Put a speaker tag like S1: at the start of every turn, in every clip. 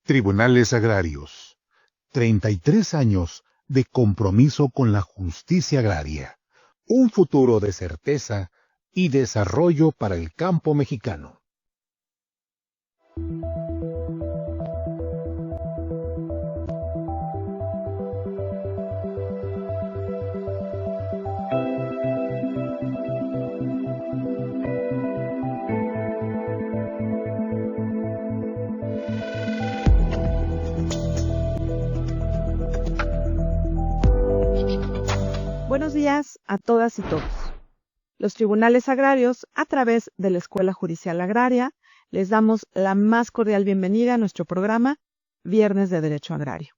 S1: Tribunales Agrarios. 33 años de compromiso con la justicia agraria. Un futuro de certeza y desarrollo para el campo mexicano.
S2: Buenos días a todas y todos. Los tribunales agrarios, a través de la Escuela Judicial Agraria, les damos la más cordial bienvenida a nuestro programa Viernes de Derecho Agrario.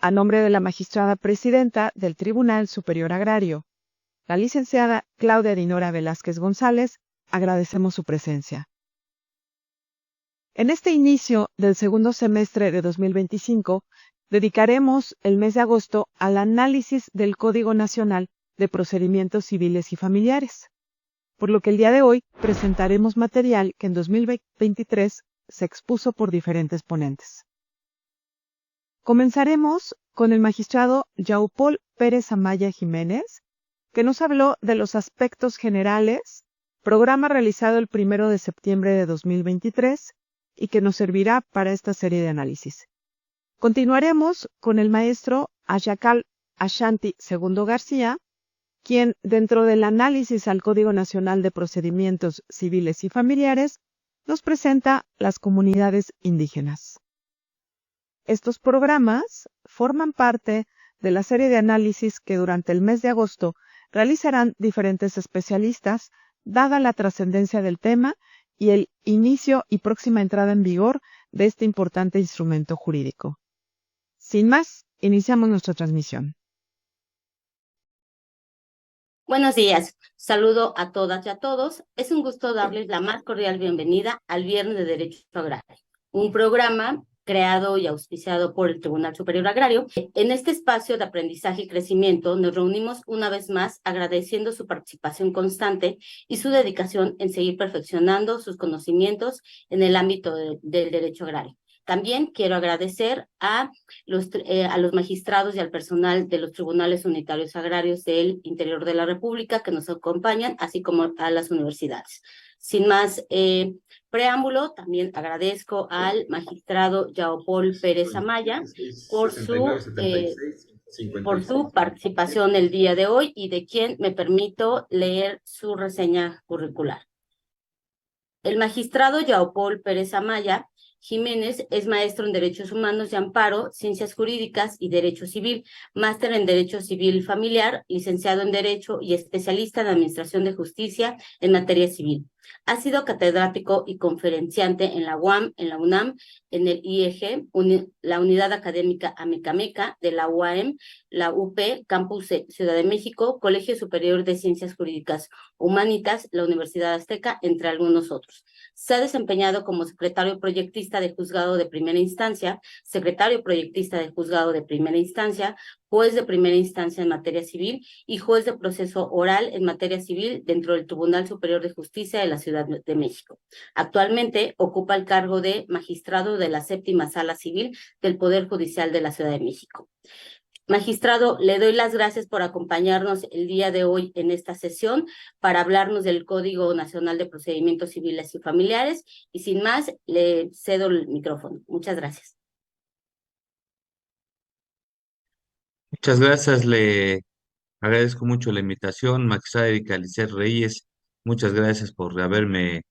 S2: A nombre de la magistrada presidenta del Tribunal Superior Agrario, la licenciada Claudia Dinora Velázquez González, agradecemos su presencia. En este inicio del segundo semestre de 2025, dedicaremos el mes de agosto al análisis del Código Nacional de Procedimientos Civiles y Familiares, por lo que el día de hoy presentaremos material que en 2023 se expuso por diferentes ponentes. Comenzaremos con el magistrado Yaupol Pérez Amaya Jiménez, que nos habló de los aspectos generales, programa realizado el 1 de septiembre de 2023 y que nos servirá para esta serie de análisis. Continuaremos con el maestro Ayakal Ashanti Segundo García, quien, dentro del análisis al Código Nacional de Procedimientos Civiles y Familiares, nos presenta las comunidades indígenas. Estos programas forman parte de la serie de análisis que durante el mes de agosto realizarán diferentes especialistas, dada la trascendencia del tema y el inicio y próxima entrada en vigor de este importante instrumento jurídico. Sin más, iniciamos nuestra transmisión.
S3: Buenos días, saludo a todas y a todos. Es un gusto darles la más cordial bienvenida al Viernes de Derecho Agrario, un programa creado y auspiciado por el Tribunal Superior Agrario. En este espacio de aprendizaje y crecimiento nos reunimos una vez más agradeciendo su participación constante y su dedicación en seguir perfeccionando sus conocimientos en el ámbito del derecho agrario. También quiero agradecer a los magistrados y al personal de los tribunales unitarios agrarios del interior de la República que nos acompañan, así como a las universidades. Sin más preámbulo, también agradezco al magistrado Yaupol Pérez Amaya por su participación el día de hoy y de quien me permito leer su reseña curricular. El magistrado Yaupol Pérez Amaya Jiménez es maestro en Derechos Humanos y Amparo, Ciencias Jurídicas y Derecho Civil, máster en Derecho Civil Familiar, licenciado en Derecho y especialista en Administración de Justicia en materia civil. Ha sido catedrático y conferenciante en la UAM, en la UNAM, en el IEG, la Unidad Académica Amecameca de la UAM, la UP, Campus Ciudad de México, Colegio Superior de Ciencias Jurídicas Humanitas, la Universidad Azteca, entre algunos otros. Se ha desempeñado como secretario proyectista de Juzgado de Primera Instancia, secretario proyectista de Juzgado de Primera Instancia, juez de primera instancia en materia civil y juez de proceso oral en materia civil dentro del Tribunal Superior de Justicia de la Ciudad de México. Actualmente ocupa el cargo de magistrado de la Séptima Sala Civil del Poder Judicial de la Ciudad de México. Magistrado, le doy las gracias por acompañarnos el día de hoy en esta sesión para hablarnos del Código Nacional de Procedimientos Civiles y Familiares y sin más, le cedo el micrófono. Muchas gracias.
S4: Muchas gracias, le agradezco mucho la invitación, magistrada Erika Lisset Reyes. Muchas gracias por haberme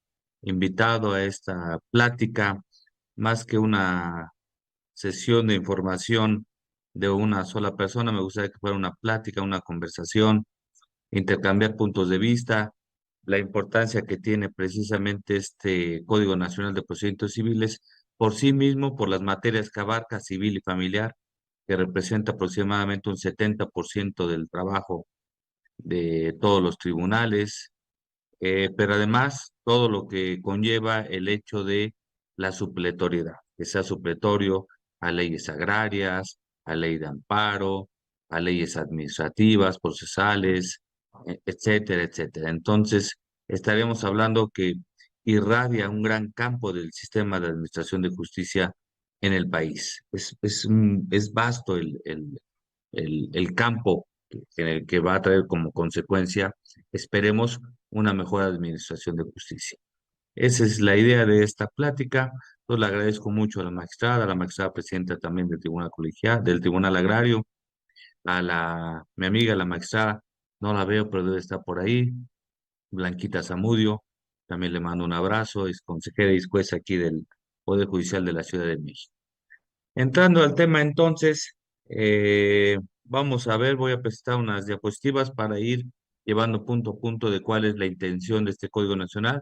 S4: invitado a esta plática, más que una sesión de información de una sola persona. Me gustaría que fuera una plática, una conversación, intercambiar puntos de vista, la importancia que tiene precisamente este Código Nacional de Procedimientos Civiles por sí mismo, por las materias que abarca civil y familiar, que representa aproximadamente un 70% del trabajo de todos los tribunales, pero además todo lo que conlleva el hecho de la supletoriedad, que sea supletorio a leyes agrarias, a ley de amparo, a leyes administrativas, procesales, etcétera, etcétera. Entonces, estaremos hablando que irradia un gran campo del sistema de administración de justicia en el país. Es vasto el campo en el que va a traer como consecuencia, esperemos, una mejor administración de justicia. Esa es la idea de esta plática. Pues le agradezco mucho a la magistrada presidenta también del Tribunal Colegial, del Tribunal Agrario, mi amiga, la magistrada, no la veo, pero debe estar por ahí, Blanquita Zamudio, también le mando un abrazo, es consejera y juez aquí del Poder Judicial de la Ciudad de México. Entrando al tema entonces, vamos a ver, voy a presentar unas diapositivas para ir llevando punto a punto de cuál es la intención de este Código Nacional,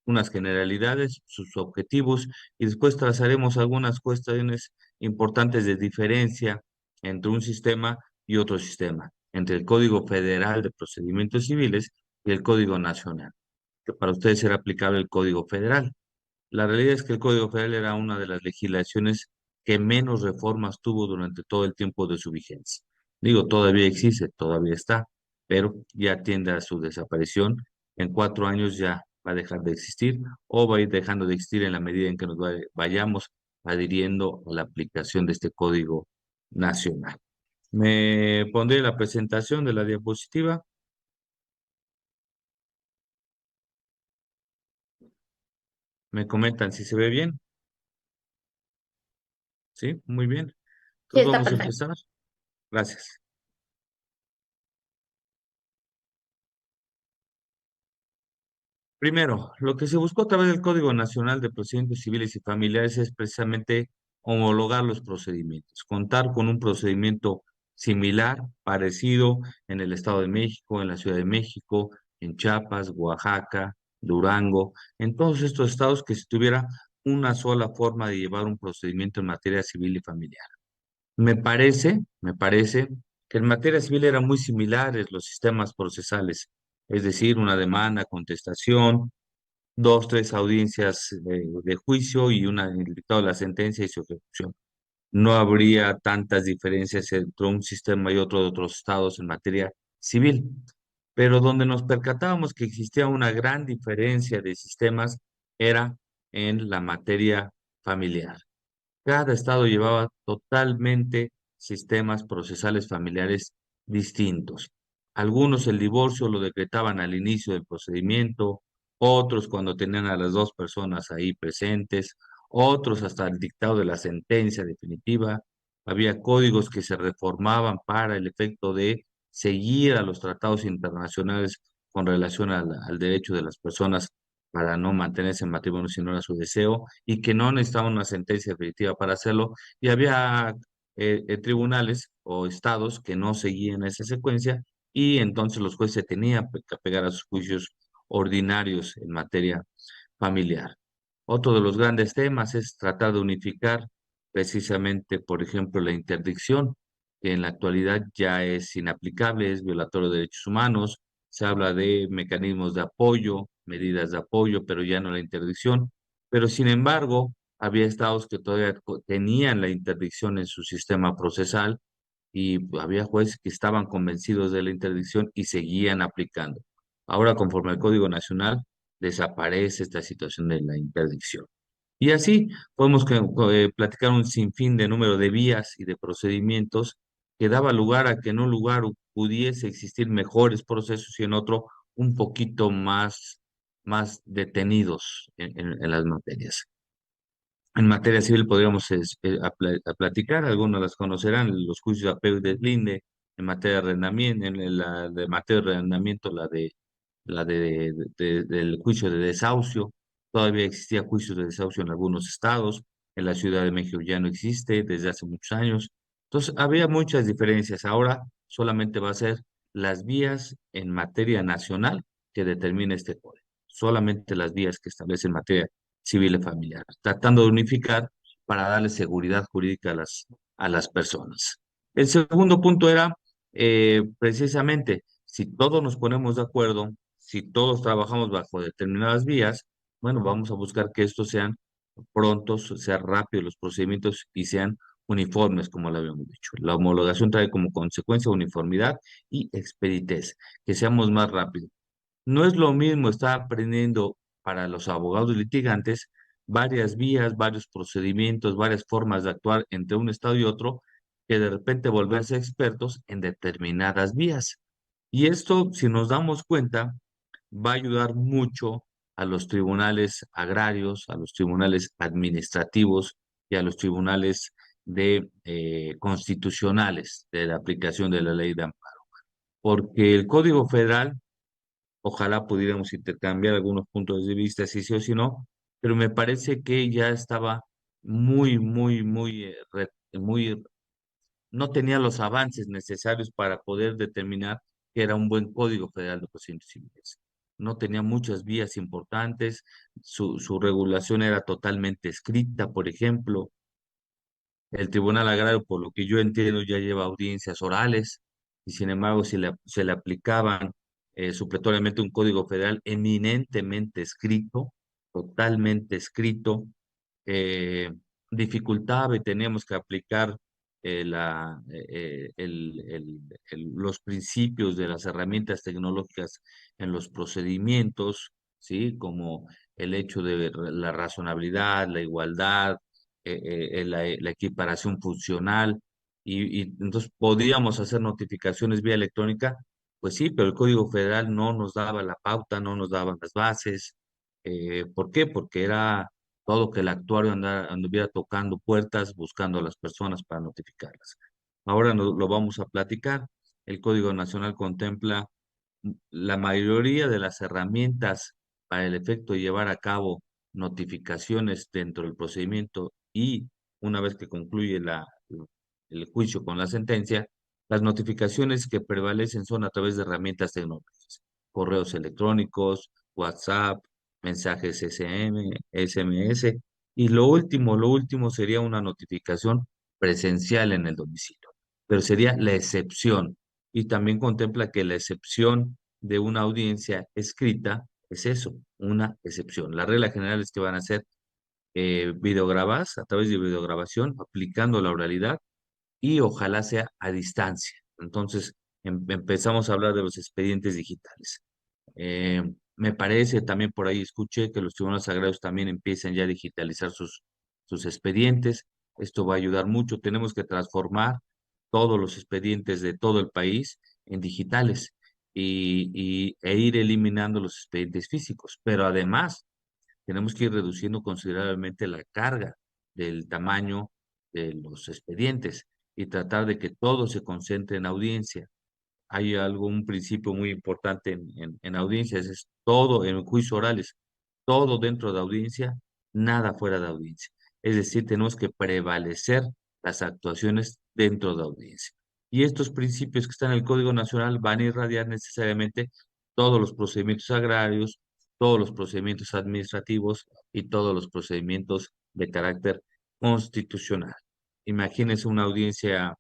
S4: unas generalidades, sus objetivos, y después trazaremos algunas cuestiones importantes de diferencia entre un sistema y otro sistema, entre el Código Federal de Procedimientos Civiles y el Código Nacional, que para ustedes será aplicable el Código Federal. La realidad es que el Código Federal era una de las legislaciones que menos reformas tuvo durante todo el tiempo de su vigencia. Digo, todavía existe, todavía está, pero ya tiende a su desaparición. En 4 años ya va a dejar de existir o va a ir dejando de existir en la medida en que nos vayamos adhiriendo a la aplicación de este Código Nacional. Me pondré la presentación de la diapositiva. Me comentan si se ve bien. Sí, muy bien.
S3: Sí,
S4: Entonces
S3: está
S4: vamos a
S3: perfecto.
S4: empezar. Gracias. Primero, lo que se buscó a través del Código Nacional de Procedimientos Civiles y Familiares es precisamente homologar los procedimientos, contar con un procedimiento similar, parecido en el Estado de México, en la Ciudad de México, en Chiapas, Oaxaca, Durango, en todos estos estados que se tuviera una sola forma de llevar un procedimiento en materia civil y familiar. Me parece que en materia civil eran muy similares los sistemas procesales, es decir, una demanda, contestación, dos, tres audiencias de juicio y el dictado de la sentencia y su ejecución. No habría tantas diferencias entre un sistema y otro de otros estados en materia civil, pero donde nos percatábamos que existía una gran diferencia de sistemas era en la materia familiar. Cada estado llevaba totalmente sistemas procesales familiares distintos. Algunos el divorcio lo decretaban al inicio del procedimiento, otros cuando tenían a las dos personas ahí presentes, otros hasta el dictado de la sentencia definitiva. Había códigos que se reformaban para el efecto de seguir a los tratados internacionales con relación al derecho de las personas para no mantenerse en matrimonio si no era su deseo y que no necesitaban una sentencia definitiva para hacerlo. Y había tribunales o estados que no seguían esa secuencia y entonces los jueces se tenían que apegar a sus juicios ordinarios en materia familiar. Otro de los grandes temas es tratar de unificar precisamente, por ejemplo, la interdicción, que en la actualidad ya es inaplicable, es violatorio de derechos humanos. Se habla de mecanismos de apoyo, medidas de apoyo, pero ya no la interdicción. Pero sin embargo, había estados que todavía tenían la interdicción en su sistema procesal y había jueces que estaban convencidos de la interdicción y seguían aplicando. Ahora, conforme al Código Nacional, desaparece esta situación de la interdicción. Y así podemos platicar un sinfín de número de vías y de procedimientos que daba lugar a que en un lugar pudiese existir mejores procesos y en otro un poquito más detenidos en las materias. En materia civil podríamos platicar, algunos las conocerán, los juicios de apego y deslinde, en materia de arrendamiento, en la de materia de arrendamiento, del juicio de desahucio. Todavía existía juicios de desahucio en algunos estados, en la Ciudad de México ya no existe desde hace muchos años. Entonces, había muchas diferencias. Ahora solamente va a ser las vías en materia nacional que determina este código. Solamente las vías que establecen materia civil y familiar, tratando de unificar para darle seguridad jurídica a las personas. El segundo punto era precisamente, si todos nos ponemos de acuerdo, si todos trabajamos bajo determinadas vías, bueno, vamos a buscar que estos sean prontos, sean rápidos los procedimientos y sean uniformes, como lo habíamos dicho. La homologación trae como consecuencia uniformidad y expeditez, que seamos más rápidos. No es lo mismo estar aprendiendo para los abogados litigantes varias vías, varios procedimientos, varias formas de actuar entre un estado y otro, que de repente volverse expertos en determinadas vías. Y esto, si nos damos cuenta, va a ayudar mucho a los tribunales agrarios, a los tribunales administrativos y a los tribunales constitucionales de la aplicación de la ley de amparo. Porque el Código Federal, ojalá pudiéramos intercambiar algunos puntos de vista, si sí o si no, pero me parece que ya estaba muy, no tenía los avances necesarios para poder determinar que era un buen Código Federal de Procedimientos Civiles. No tenía muchas vías importantes, su regulación era totalmente escrita, por ejemplo. El Tribunal Agrario, por lo que yo entiendo, ya lleva audiencias orales y sin embargo se le aplicaban supletoriamente un Código Federal eminentemente escrito, totalmente escrito, eh, dificultaba y teníamos que aplicar los principios de las herramientas tecnológicas en los procedimientos, ¿sí? Como el hecho de la razonabilidad, la igualdad, la equiparación funcional, y entonces podíamos hacer notificaciones vía electrónica, pues sí, pero el Código Federal no nos daba la pauta, no nos daba las bases. ¿Por qué? Porque era todo que el actuario anduviera tocando puertas, buscando a las personas para notificarlas. Ahora lo vamos a platicar. El Código Nacional contempla la mayoría de las herramientas para el efecto de llevar a cabo notificaciones dentro del procedimiento y una vez que concluye el juicio con la sentencia, las notificaciones que prevalecen son a través de herramientas tecnológicas, correos electrónicos, WhatsApp, mensajes SM, SMS, y lo último sería una notificación presencial en el domicilio, pero sería la excepción y también contempla que la excepción de una audiencia escrita es eso, una excepción. La regla general es que van a ser videograbadas a través de videograbación, aplicando la oralidad y ojalá sea a distancia. Entonces, empezamos a hablar de los expedientes digitales. Eh, Me parece, también por ahí escuché que los tribunales agrarios también empiezan ya a digitalizar sus expedientes. Esto va a ayudar mucho. Tenemos que transformar todos los expedientes de todo el país en digitales e ir eliminando los expedientes físicos. Pero además, tenemos que ir reduciendo considerablemente la carga del tamaño de los expedientes y tratar de que todo se concentre en audiencia. Hay un principio muy importante en audiencias, es todo, en juicios orales, todo dentro de audiencia, nada fuera de audiencia. Es decir, tenemos que prevalecer las actuaciones dentro de audiencia. Y estos principios que están en el Código Nacional van a irradiar necesariamente todos los procedimientos agrarios, todos los procedimientos administrativos y todos los procedimientos de carácter constitucional. Imagínense una audiencia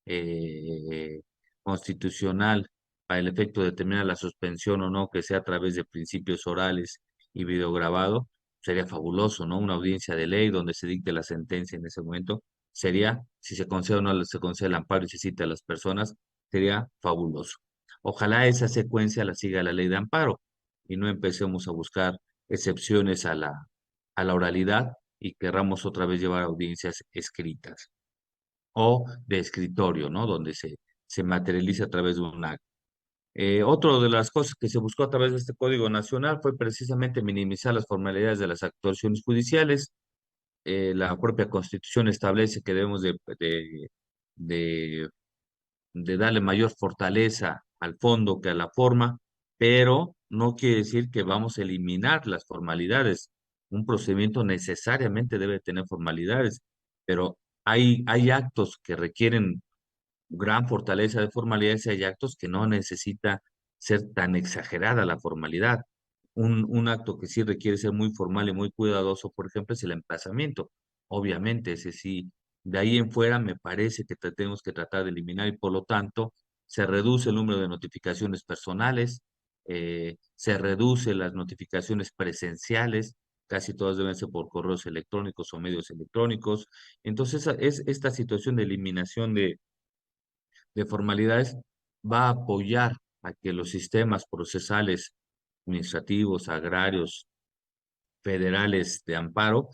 S4: eh, constitucional para el efecto de determinar la suspensión o no, que sea a través de principios orales y videograbado, sería fabuloso, ¿no? Una audiencia de ley donde se dicte la sentencia en ese momento, sería, si se concede o no se concede el amparo y se cita a las personas, sería fabuloso. Ojalá esa secuencia la siga la ley de amparo y no empecemos a buscar excepciones a la oralidad y querramos otra vez llevar audiencias escritas o de escritorio, ¿no? Donde se materializa a través de un acto. Otra de las cosas que se buscó a través de este Código Nacional fue precisamente minimizar las formalidades de las actuaciones judiciales. La propia Constitución establece que debemos de, de darle mayor fortaleza al fondo que a la forma, pero no quiere decir que vamos a eliminar las formalidades. Un procedimiento necesariamente debe tener formalidades, pero hay actos que requieren gran fortaleza de formalidades y hay actos que no necesita ser tan exagerada la formalidad. Un acto que sí requiere ser muy formal y muy cuidadoso, por ejemplo, es el emplazamiento. Obviamente, ese sí, de ahí en fuera me parece que tenemos que tratar de eliminar y por lo tanto se reduce el número de notificaciones personales, se reduce las notificaciones presenciales, casi todas deben ser por correos electrónicos o medios electrónicos. Entonces, es esta situación de eliminación de formalidades va a apoyar a que los sistemas procesales administrativos, agrarios federales de amparo,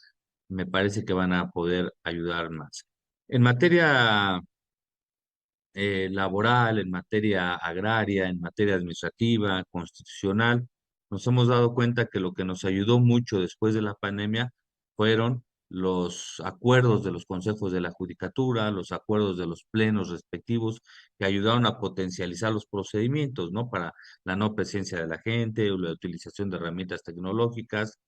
S4: me parece que van a poder ayudar más. En materia laboral, en materia agraria, en materia administrativa, constitucional, nos hemos dado cuenta que lo que nos ayudó mucho después de la pandemia fueron los acuerdos de los consejos de la judicatura, los acuerdos de los plenos respectivos, que ayudaron a potencializar los procedimientos, ¿no? Para la no presencia de la gente, o la utilización de herramientas tecnológicas,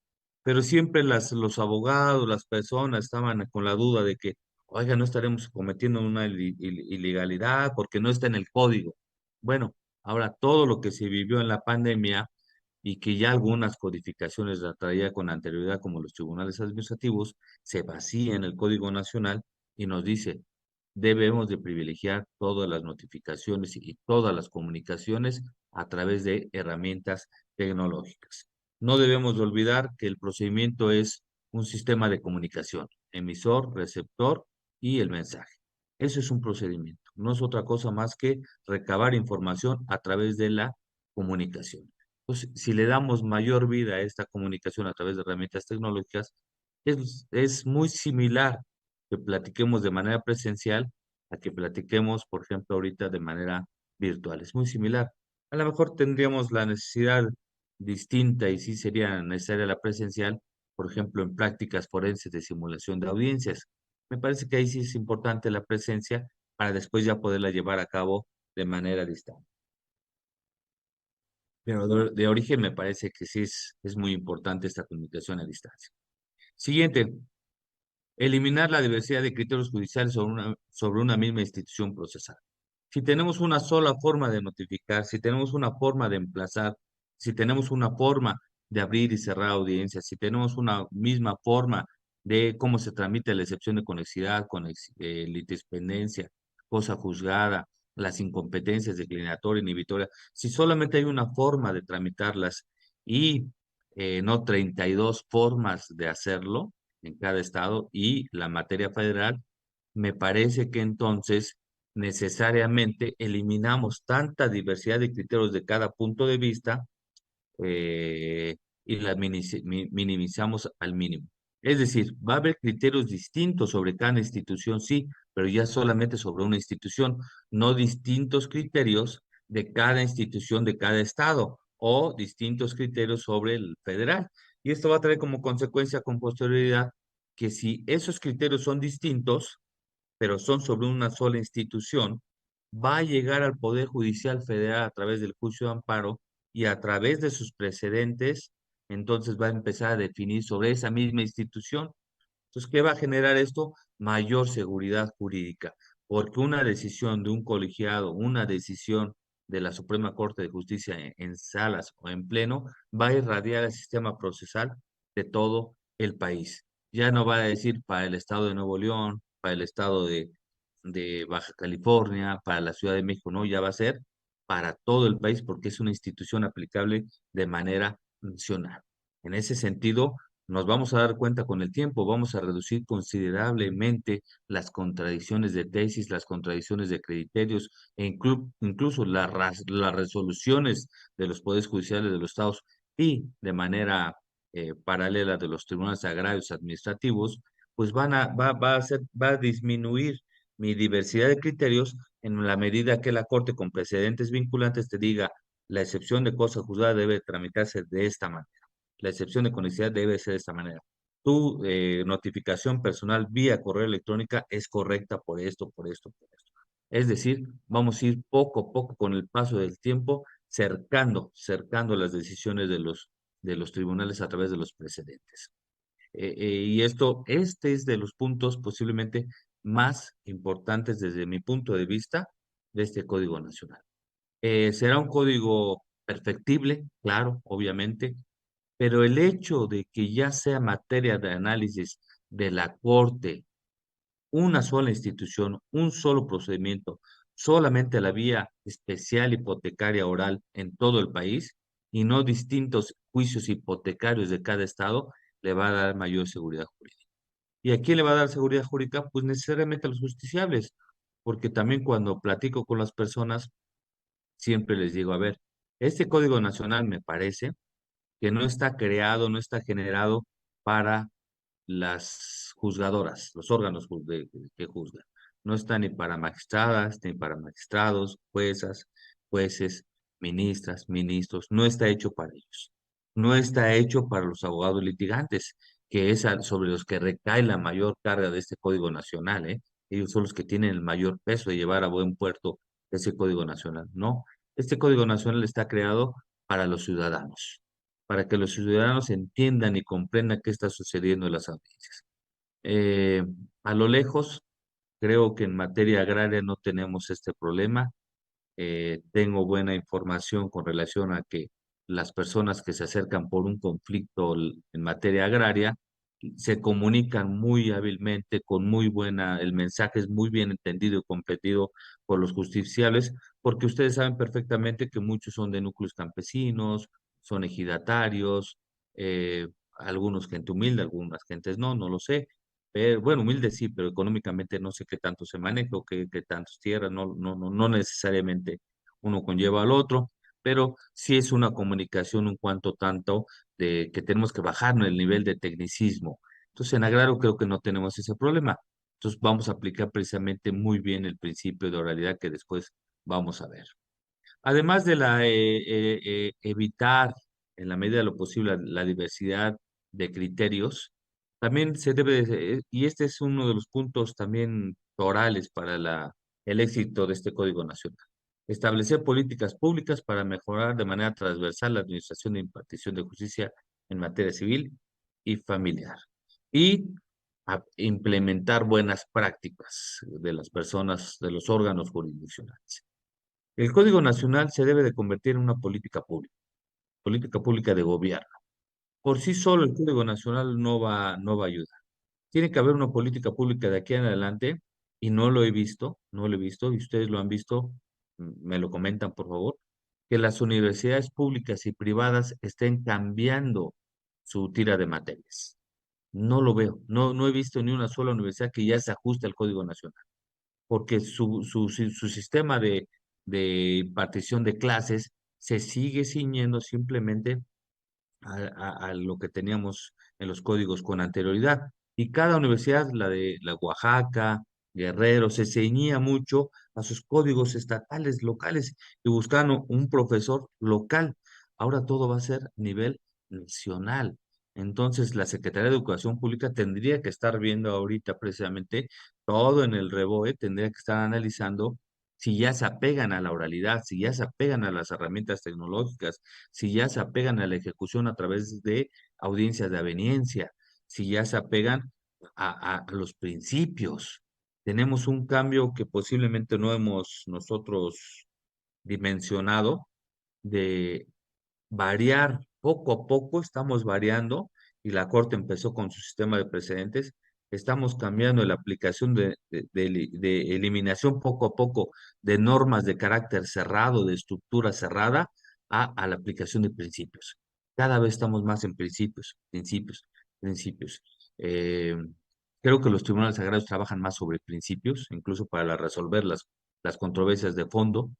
S4: pero siempre los abogados, las personas estaban con la duda de que, oiga, no estaremos cometiendo una ilegalidad porque no está en el código. Bueno, ahora todo lo que se vivió en la pandemia y que ya algunas codificaciones la traía con anterioridad, como los tribunales administrativos, se vacía en el Código Nacional y nos dice, debemos de privilegiar todas las notificaciones y todas las comunicaciones a través de herramientas tecnológicas. No debemos de olvidar que el procedimiento es un sistema de comunicación, emisor, receptor y el mensaje. Eso es un procedimiento, no es otra cosa más que recabar información a través de la comunicación. Entonces, si le damos mayor vida a esta comunicación a través de herramientas tecnológicas, es muy similar que platiquemos de manera presencial a que platiquemos, por ejemplo, ahorita de manera virtual. Es muy similar. A lo mejor tendríamos la necesidad distinta y sí sería necesaria la presencial, por ejemplo, en prácticas forenses de simulación de audiencias. Me parece que ahí sí es importante la presencia para después ya poderla llevar a cabo de manera distante. Pero de origen me parece que sí es muy importante esta comunicación a distancia. Siguiente, eliminar la diversidad de criterios judiciales sobre una misma institución procesal. Si tenemos una sola forma de notificar, si tenemos una forma de emplazar, si tenemos una forma de abrir y cerrar audiencias, si tenemos una misma forma de cómo se tramita la excepción de conexidad, litispendencia, cosa juzgada, las incompetencias declinatoria, inhibitoria, si solamente hay una forma de tramitarlas y no 32 formas de hacerlo en cada estado y la materia federal, me parece que entonces necesariamente eliminamos tanta diversidad de criterios de cada punto de vista y las minimizamos al mínimo. Es decir, va a haber criterios distintos sobre cada institución, sí, pero ya solamente sobre una institución, no distintos criterios de cada institución de cada estado o distintos criterios sobre el federal. Y esto va a traer como consecuencia con posterioridad que si esos criterios son distintos, pero son sobre una sola institución, va a llegar al Poder Judicial Federal a través del juicio de amparo y a través de sus precedentes, entonces va a empezar a definir sobre esa misma institución. Entonces, ¿qué va a generar esto? Mayor seguridad jurídica, porque una decisión de un colegiado, una decisión de la Suprema Corte de Justicia en salas o en pleno, va a irradiar el sistema procesal de todo el país. Ya no va a decir para el estado de Nuevo León, para el estado de Baja California, para la Ciudad de México, no, ya va a ser para todo el país porque es una institución aplicable de manera nacional. En ese sentido, nos vamos a dar cuenta con el tiempo, vamos a reducir considerablemente las contradicciones de tesis, las contradicciones de criterios e incluso las resoluciones de los poderes judiciales de los estados y de manera paralela de los tribunales agrarios administrativos, pues va a disminuir mi diversidad de criterios en la medida que la Corte con precedentes vinculantes te diga la excepción de cosa juzgada debe tramitarse de esta manera. La excepción de conexidad debe ser de esta manera. Tu notificación personal vía correo electrónica es correcta por esto, por esto, por esto. Es decir, vamos a ir poco a poco con el paso del tiempo, cercando las decisiones de los tribunales a través de los precedentes. Y este es de los puntos posiblemente más importantes desde mi punto de vista de este Código Nacional. Será un código perfectible, claro, obviamente, pero el hecho de que ya sea materia de análisis de la Corte, una sola institución, un solo procedimiento, solamente la vía especial hipotecaria oral en todo el país y no distintos juicios hipotecarios de cada estado, le va a dar mayor seguridad jurídica. ¿Y a quién le va a dar seguridad jurídica? Pues necesariamente a los justiciables, porque también cuando platico con las personas, siempre les digo, a ver, este Código Nacional me parece que no está creado, no está generado para las juzgadoras, los órganos que juzgan. No está ni para magistradas, ni para magistrados, juezas, jueces, ministras, ministros. No está hecho para ellos. No está hecho para los abogados litigantes, que es sobre los que recae la mayor carga de este Código Nacional, ¿eh? Ellos son los que tienen el mayor peso de llevar a buen puerto ese Código Nacional. No, este Código Nacional está creado para los ciudadanos, para que los ciudadanos entiendan y comprendan qué está sucediendo en las audiencias. Eh, a lo lejos, creo que en materia agraria no tenemos este problema. Tengo buena información con relación a que las personas que se acercan por un conflicto en materia agraria se comunican muy hábilmente, con muy buena, el mensaje es muy bien entendido y comprendido por los justiciables, porque ustedes saben perfectamente que muchos son de núcleos campesinos, son ejidatarios, algunos gente humilde, algunas gentes no, no lo sé. Bueno, humilde sí, pero económicamente no sé qué tanto se maneja o qué tantos tierras, no necesariamente uno conlleva al otro, pero sí es una comunicación un cuanto tanto de que tenemos que bajar el nivel de tecnicismo. Entonces, en agrario creo que no tenemos ese problema. Entonces, vamos a aplicar precisamente muy bien el principio de oralidad que después vamos a ver. Además de evitar en la medida de lo posible la diversidad de criterios, también se debe, y este es uno de los puntos también orales para el éxito de este Código Nacional, establecer políticas públicas para mejorar de manera transversal la administración de impartición de justicia en materia civil y familiar, y implementar buenas prácticas de las personas, de los órganos jurisdiccionales. El Código Nacional se debe de convertir en una política pública de gobierno. Por sí solo el Código Nacional no va a ayudar. Tiene que haber una política pública de aquí en adelante y no lo he visto, no lo he visto, y ustedes lo han visto, me lo comentan por favor, que las universidades públicas y privadas estén cambiando su tira de materias. No lo veo, no he visto ni una sola universidad que ya se ajuste al Código Nacional porque su sistema de impartición de clases se sigue ciñendo simplemente a lo que teníamos en los códigos con anterioridad. Y cada universidad, la de la Oaxaca, Guerrero, se ceñía mucho a sus códigos estatales, locales, y buscando un profesor local. Ahora todo va a ser a nivel nacional. Entonces, la Secretaría de Educación Pública tendría que estar viendo ahorita precisamente todo en el REBOE, tendría que estar analizando si ya se apegan a la oralidad, si ya se apegan a las herramientas tecnológicas, si ya se apegan a la ejecución a través de audiencias de aveniencia, si ya se apegan a los principios. Tenemos un cambio que posiblemente no hemos nosotros dimensionado de variar poco a poco, estamos variando y la Corte empezó con su sistema de precedentes. Estamos cambiando la aplicación de eliminación poco a poco de normas de carácter cerrado, de estructura cerrada, a la aplicación de principios. Cada vez estamos más en principios, principios, principios. Eh, Creo que los tribunales agrarios trabajan más sobre principios, incluso para resolver las controversias de fondo.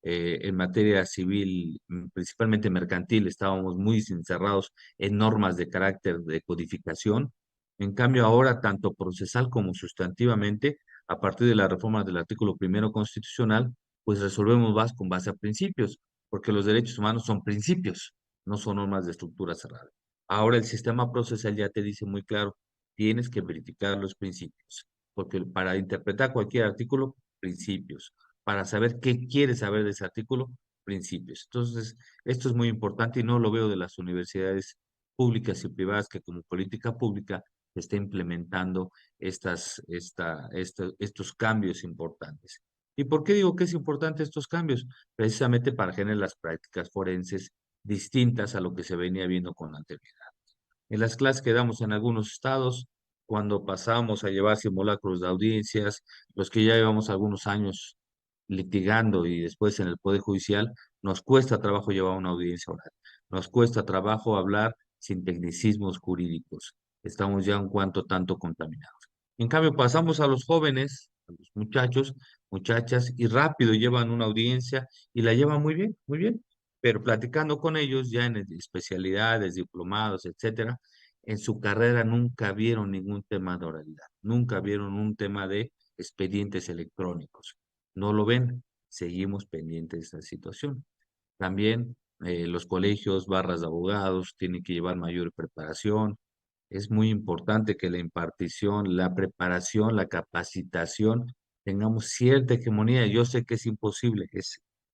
S4: En materia civil, principalmente mercantil, estábamos muy encerrados en normas de carácter de codificación. En cambio, ahora, tanto procesal como sustantivamente, a partir de la reforma del artículo primero constitucional, pues resolvemos más con base a principios, porque los derechos humanos son principios, no son normas de estructura cerrada. Ahora el sistema procesal ya te dice muy claro, tienes que verificar los principios, porque para interpretar cualquier artículo, principios para saber qué quiere saber de ese artículo, principios. Entonces, esto es muy importante y no lo veo de las universidades públicas y privadas que como política pública está implementando estos cambios importantes. ¿Y por qué digo que es importante estos cambios? Precisamente para generar las prácticas forenses distintas a lo que se venía viendo con anterioridad. En las clases que damos en algunos estados, cuando pasamos a llevar simulacros de audiencias, los que ya llevamos algunos años litigando y después en el Poder Judicial, nos cuesta trabajo llevar una audiencia oral. Nos cuesta trabajo hablar sin tecnicismos jurídicos. Estamos ya un cuanto tanto contaminados. En cambio, pasamos a los jóvenes, a los muchachos, muchachas, y rápido llevan una audiencia y la llevan muy bien, muy bien. pero platicando con ellos ya en especialidades, diplomados, etcétera, en su carrera nunca vieron ningún tema de oralidad, nunca vieron un tema de expedientes electrónicos. No lo ven, seguimos pendientes de esta situación. También los colegios, barras de abogados tienen que llevar mayor preparación. Es muy importante que la impartición, la preparación, la capacitación, tengamos cierta hegemonía. Yo sé que es imposible,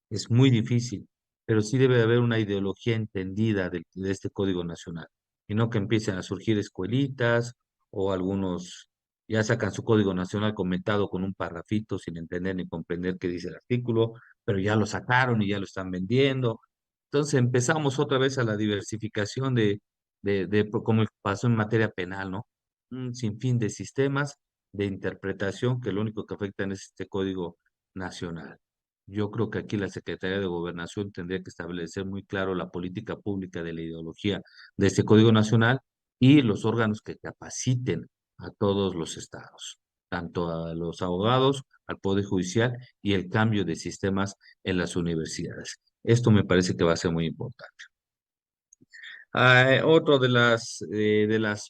S4: es muy difícil, pero sí debe de haber una ideología entendida de este Código Nacional y no que empiecen a surgir escuelitas o algunos ya sacan su Código Nacional comentado con un parrafito sin entender ni comprender qué dice el artículo, pero ya lo sacaron y ya lo están vendiendo. Entonces empezamos otra vez a la diversificación como pasó en materia penal, ¿no? Un sinfín de sistemas de interpretación que lo único que afectan es este Código Nacional. Yo creo que aquí la Secretaría de Gobernación tendría que establecer muy claro la política pública de la ideología de este Código Nacional y los órganos que capaciten a todos los estados, tanto a los abogados, al Poder Judicial y el cambio de sistemas en las universidades. Esto me parece que va a ser muy importante. Otro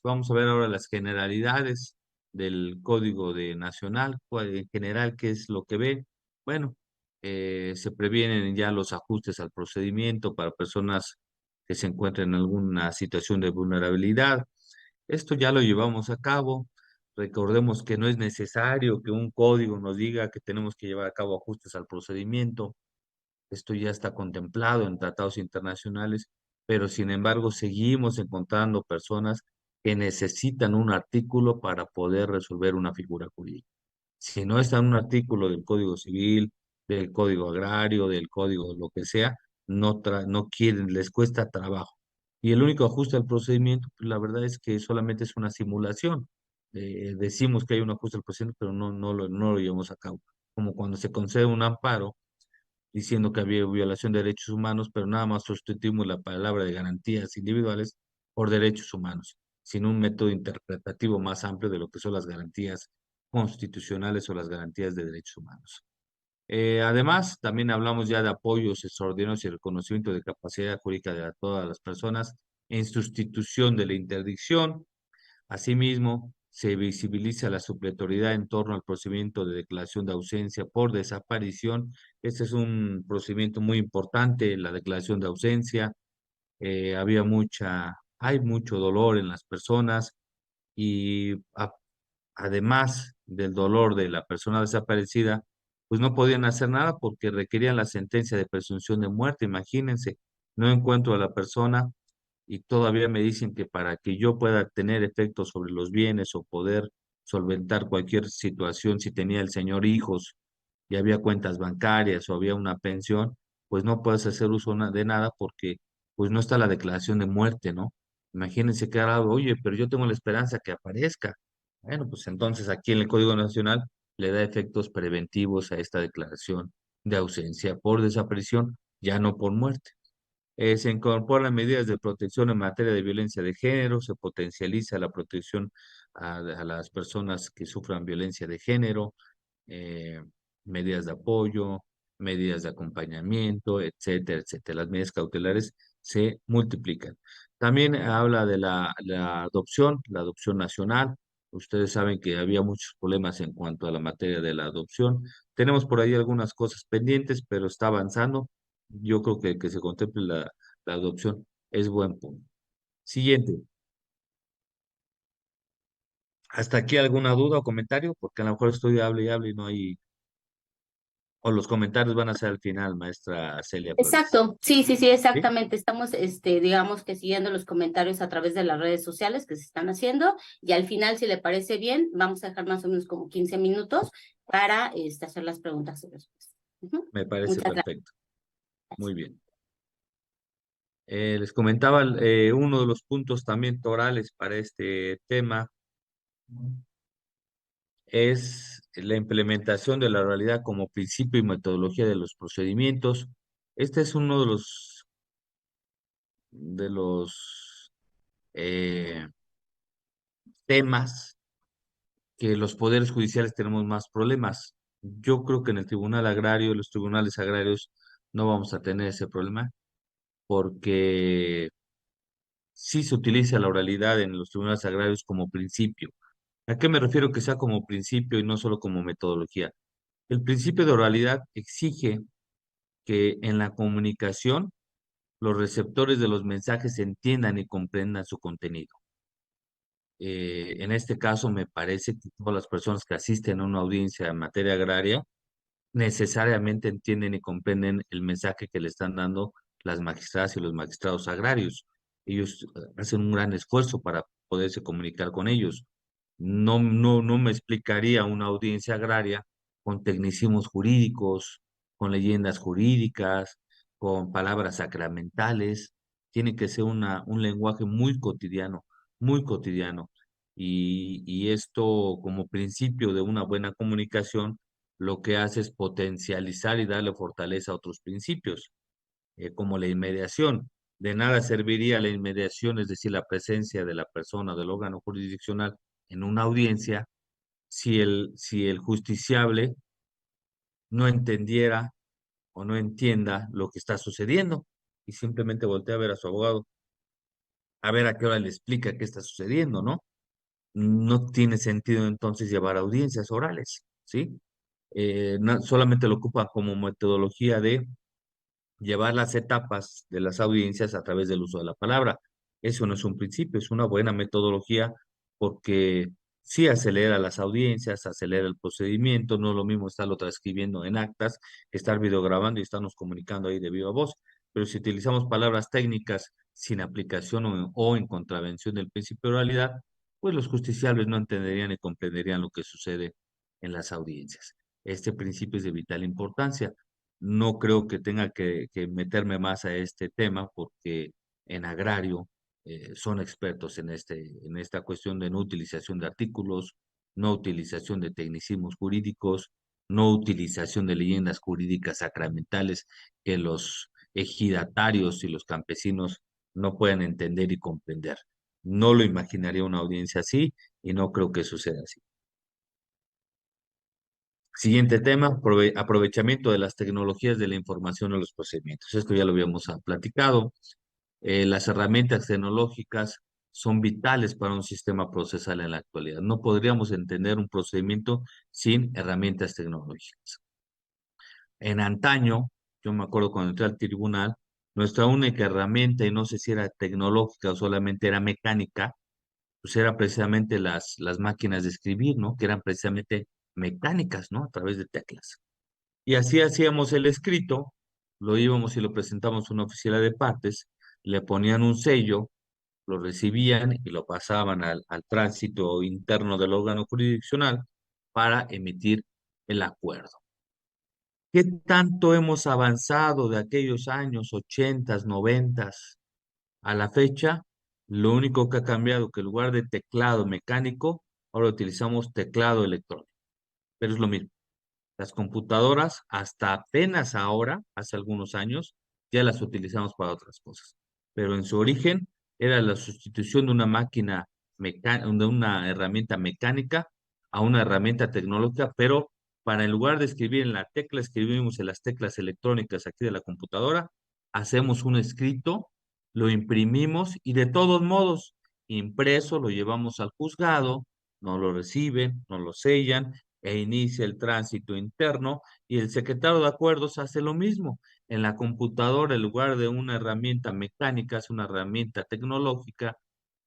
S4: vamos a ver ahora las generalidades del Código de Nacional, en general, ¿qué es lo que ve? Bueno, se previenen ya los ajustes al procedimiento para personas que se encuentren en alguna situación de vulnerabilidad. Esto ya lo llevamos a cabo. Recordemos que no es necesario que un código nos diga que tenemos que llevar a cabo ajustes al procedimiento. Esto ya está contemplado en tratados internacionales, pero sin embargo seguimos encontrando personas que necesitan un artículo para poder resolver una figura jurídica. Si no está en un artículo del Código Civil, del Código Agrario, del Código lo que sea, no quieren, les cuesta trabajo. Y el único ajuste al procedimiento, pues la verdad es que solamente es una simulación. Decimos que hay un ajuste al procedimiento, pero no lo llevamos a cabo. Como cuando se concede un amparo diciendo que había violación de derechos humanos, pero nada más sustituimos la palabra de garantías individuales por derechos humanos, sin un método interpretativo más amplio de lo que son las garantías constitucionales o las garantías de derechos humanos. Además, también hablamos ya de apoyos extraordinarios y reconocimiento de capacidad jurídica de todas las personas en sustitución de la interdicción. Asimismo, se visibiliza la supletoriedad en torno al procedimiento de declaración de ausencia por desaparición. Este es un procedimiento muy importante, la declaración de ausencia. Hay mucho dolor en las personas y además del dolor de la persona desaparecida, pues no podían hacer nada porque requerían la sentencia de presunción de muerte. Imagínense, no encuentro a la persona y todavía me dicen que para que yo pueda tener efectos sobre los bienes o poder solventar cualquier situación, si tenía el señor hijos y había cuentas bancarias o había una pensión, pues no puedes hacer uso de nada porque pues no está la declaración de muerte, ¿no? Imagínense que ahora, oye, pero yo tengo la esperanza que aparezca. Bueno, pues entonces aquí en el Código Nacional le da efectos preventivos a esta declaración de ausencia por desaparición, ya no por muerte. Se incorporan medidas de protección en materia de violencia de género, se potencializa la protección a las personas que sufran violencia de género, eh, medidas de apoyo, medidas de acompañamiento, etcétera, etcétera. Las medidas cautelares se multiplican. También habla de la adopción nacional. Ustedes saben que había muchos problemas en cuanto a la materia de la adopción. Tenemos por ahí algunas cosas pendientes, pero está avanzando. Yo creo que se contemple la adopción es buen punto. Siguiente. ¿Hasta aquí alguna duda o comentario? Porque a lo mejor estoy hable y hable y no hay. O los comentarios van a ser al final, maestra Celia Flores.
S3: Exacto, sí, sí, sí,
S4: ¿Sí?
S3: exactamente. Estamos, digamos que siguiendo los comentarios a través de las redes sociales que se están haciendo y al final, si le parece bien, vamos a dejar más o menos como 15 minutos para hacer las preguntas y respuestas. Ujú.
S4: Me parece
S3: Muchas
S4: perfecto. Muy
S3: gracias.
S4: bien. Les comentaba uno de los puntos también torales para este tema es la implementación de la realidad como principio y metodología de los procedimientos. Este es uno de los eh, temas que los poderes judiciales tenemos más problemas. Yo creo que en el tribunal agrario, los tribunales agrarios, no vamos a tener ese problema. porque sí se utiliza la oralidad en los tribunales agrarios como principio. ¿A qué me refiero que sea como principio y no solo como metodología? El principio de oralidad exige que en la comunicación los receptores de los mensajes entiendan y comprendan su contenido. En este caso, me parece que todas las personas que asisten a una audiencia en materia agraria necesariamente entienden y comprenden el mensaje que le están dando las magistradas y los magistrados agrarios. Ellos hacen un gran esfuerzo para poderse comunicar con ellos. No me explicaría una audiencia agraria con tecnicismos jurídicos, con leyendas jurídicas, con palabras sacramentales. Tiene que ser un lenguaje muy cotidiano, muy cotidiano. Y esto, como principio de una buena comunicación, lo que hace es potencializar y darle fortaleza a otros principios, como la inmediación. De nada serviría la inmediación, es decir, la presencia de la persona del órgano jurisdiccional en una audiencia si el justiciable no entendiera o no entienda lo que está sucediendo y simplemente voltea a ver a su abogado, a ver a qué hora le explica qué está sucediendo, ¿no? No tiene sentido entonces llevar audiencias orales, ¿sí? Solamente lo ocupa como metodología de llevar las etapas de las audiencias a través del uso de la palabra. Eso no es un principio, es una buena metodología porque sí acelera las audiencias, acelera el procedimiento, no es lo mismo estarlo transcribiendo en actas que estar videograbando y estarnos comunicando ahí de viva voz. Pero si utilizamos palabras técnicas sin aplicación o en contravención del principio de oralidad, pues los justiciables no entenderían y comprenderían lo que sucede en las audiencias. Este principio es de vital importancia. No creo que tenga que meterme más a este tema porque en agrario son expertos en esta cuestión de no utilización de artículos, no utilización de tecnicismos jurídicos, no utilización de leyendas jurídicas sacramentales que los ejidatarios y los campesinos no pueden entender y comprender. No lo imaginaría una audiencia así y no creo que suceda así. Siguiente tema, aprovechamiento de las tecnologías de la información en los procedimientos. Esto ya lo habíamos platicado. Las herramientas tecnológicas son vitales para un sistema procesal en la actualidad. No podríamos entender un procedimiento sin herramientas tecnológicas. En antaño, yo me acuerdo cuando entré al tribunal, nuestra única herramienta, y no sé si era tecnológica o solamente era mecánica, pues era precisamente las máquinas de escribir, ¿no? Que eran precisamente mecánicas, ¿no? A través de teclas. Y así hacíamos el escrito, lo íbamos y lo presentamos a una oficina de partes, le ponían un sello, lo recibían y lo pasaban al tránsito interno del órgano jurisdiccional para emitir el acuerdo. ¿Qué tanto hemos avanzado de aquellos años 80, 90 a la fecha? Lo único que ha cambiado que en lugar de teclado mecánico, ahora utilizamos teclado electrónico, pero es lo mismo. Las computadoras, hasta apenas ahora, hace algunos años, ya las utilizamos para otras cosas. Pero en su origen era la sustitución de una máquina, de una herramienta mecánica a una herramienta tecnológica, pero para en lugar de escribir en la tecla, escribimos en las teclas electrónicas aquí de la computadora, hacemos un escrito, lo imprimimos y de todos modos, impreso, lo llevamos al juzgado, no lo reciben, no lo sellan e inicia el tránsito interno y el secretario de acuerdos hace lo mismo. En la computadora, en lugar de una herramienta mecánica, es una herramienta tecnológica,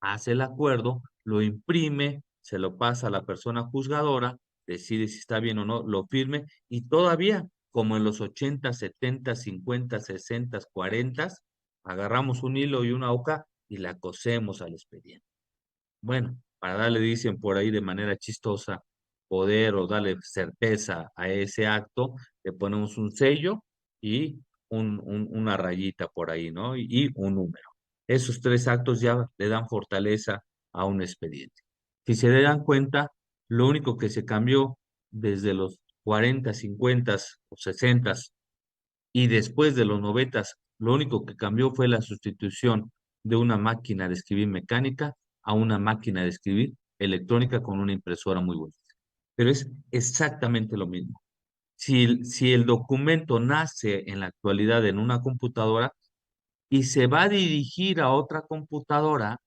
S4: hace el acuerdo, lo imprime, se lo pasa a la persona juzgadora, decide si está bien o no, lo firme y todavía, como en los 80, 70, 50, 60, 40, agarramos un hilo y una hoja y la cosemos al expediente. Bueno, para darle, dicen por ahí de manera chistosa, poder o darle certeza a ese acto, le ponemos un sello y una rayita por ahí, ¿no? Y un número. Esos tres actos ya le dan fortaleza a un expediente. Si se dan cuenta, lo único que se cambió desde los 40, 50 o 60 y después de los 90, lo único que cambió fue la sustitución de una máquina de escribir mecánica a una máquina de escribir electrónica con una impresora muy buena. Pero es exactamente lo mismo. Si el documento nace en la actualidad en una computadora, y se va a dirigir a otra computadora,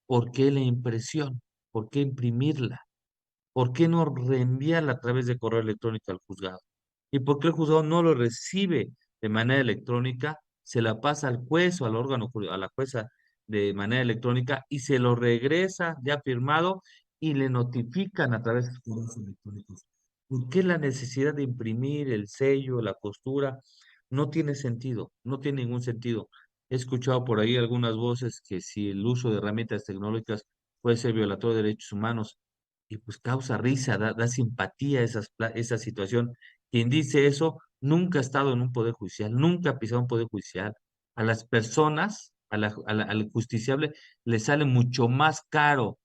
S4: ¿por qué la impresión? ¿Por qué imprimirla? ¿Por qué no reenviarla a través de correo electrónico al juzgado? ¿Y por qué el juzgado no lo recibe de manera electrónica, se la pasa al juez o al órgano, a la jueza de manera electrónica y se lo regresa ya firmado y le notifican a través de los correos electrónicos? ¿Por qué la necesidad de imprimir el sello, la costura? No tiene sentido, no tiene ningún sentido. He escuchado por ahí algunas voces que si el uso de herramientas tecnológicas puede ser violatorio de derechos humanos, y pues causa risa, da simpatía esa situación. Quien dice eso nunca ha estado en un poder judicial, nunca ha pisado un poder judicial. A las personas, al justiciable, le sale mucho más caro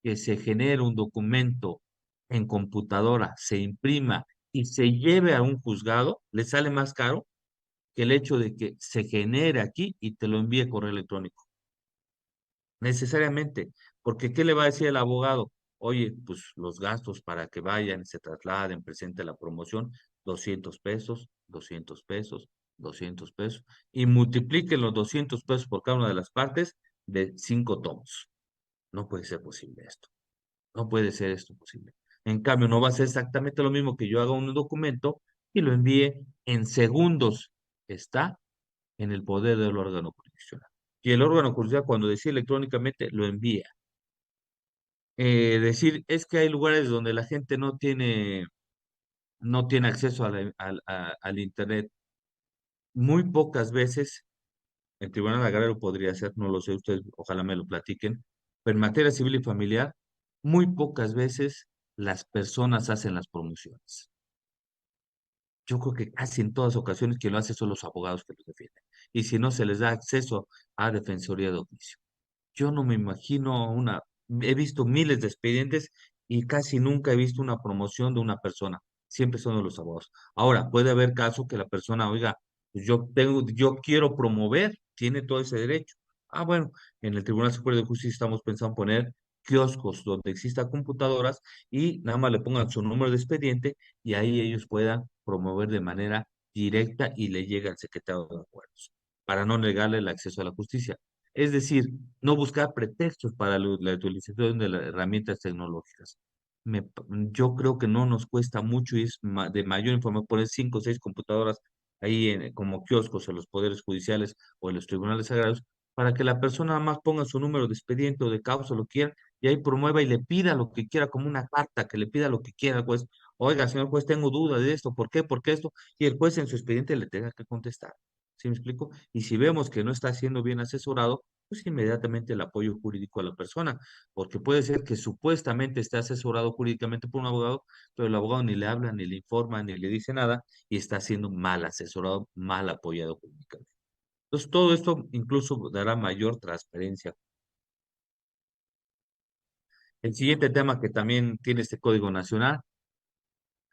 S4: que se genere un documento en computadora, se imprima y se lleve a un juzgado, le sale más caro que el hecho de que se genere aquí y te lo envíe correo electrónico. Necesariamente, porque ¿qué le va a decir el abogado? Oye, pues los gastos para que vayan, se trasladen, presente la promoción, 200 pesos, 200 pesos, 200 pesos, y multipliquen los 200 pesos por cada una de las partes de 5 tomos. No puede ser posible esto. No puede ser esto posible. En cambio, no va a ser exactamente lo mismo que yo haga un documento y lo envíe en segundos. Está en el poder del órgano jurisdiccional. Y el órgano jurisdiccional, cuando decide electrónicamente, lo envía. Decir, es que hay lugares donde la gente no tiene acceso al Internet. Muy pocas veces, el Tribunal Agrario podría ser, no lo sé, ustedes ojalá me lo platiquen, pero en materia civil y familiar, muy pocas veces las personas hacen las promociones. Yo creo que casi en todas ocasiones quien lo hace son los abogados que los defienden. Y si no, se les da acceso a defensoría de oficio. Yo no me imagino he visto miles de expedientes y casi nunca he visto una promoción de una persona. Siempre son de los abogados. Ahora, puede haber caso que la persona, oiga, pues yo quiero promover, tiene todo ese derecho. Ah, bueno, en el Tribunal Superior de Justicia estamos pensando en poner kioscos donde existan computadoras y nada más le pongan su número de expediente y ahí ellos puedan promover de manera directa y le llega al secretario de acuerdos para no negarle el acceso a la justicia. Es decir, no buscar pretextos para la utilización de las herramientas tecnológicas. Yo creo que no nos cuesta mucho y es de mayor información poner 5 o 6 computadoras ahí como kioscos en los poderes judiciales o en los tribunales agrarios para que la persona nada más ponga su número de expediente o de causa, lo quiera, y ahí promueva y le pida lo que quiera, como una carta, que le pida lo que quiera al juez. Oiga, señor juez, tengo duda de esto, ¿por qué? ¿Por qué esto? Y el juez en su expediente le tenga que contestar. ¿Sí me explico? Y si vemos que no está siendo bien asesorado, pues inmediatamente el apoyo jurídico a la persona, porque puede ser que supuestamente esté asesorado jurídicamente por un abogado, pero el abogado ni le habla, ni le informa, ni le dice nada, y está siendo mal asesorado, mal apoyado jurídicamente. Entonces, todo esto incluso dará mayor transparencia. El siguiente tema que también tiene este Código Nacional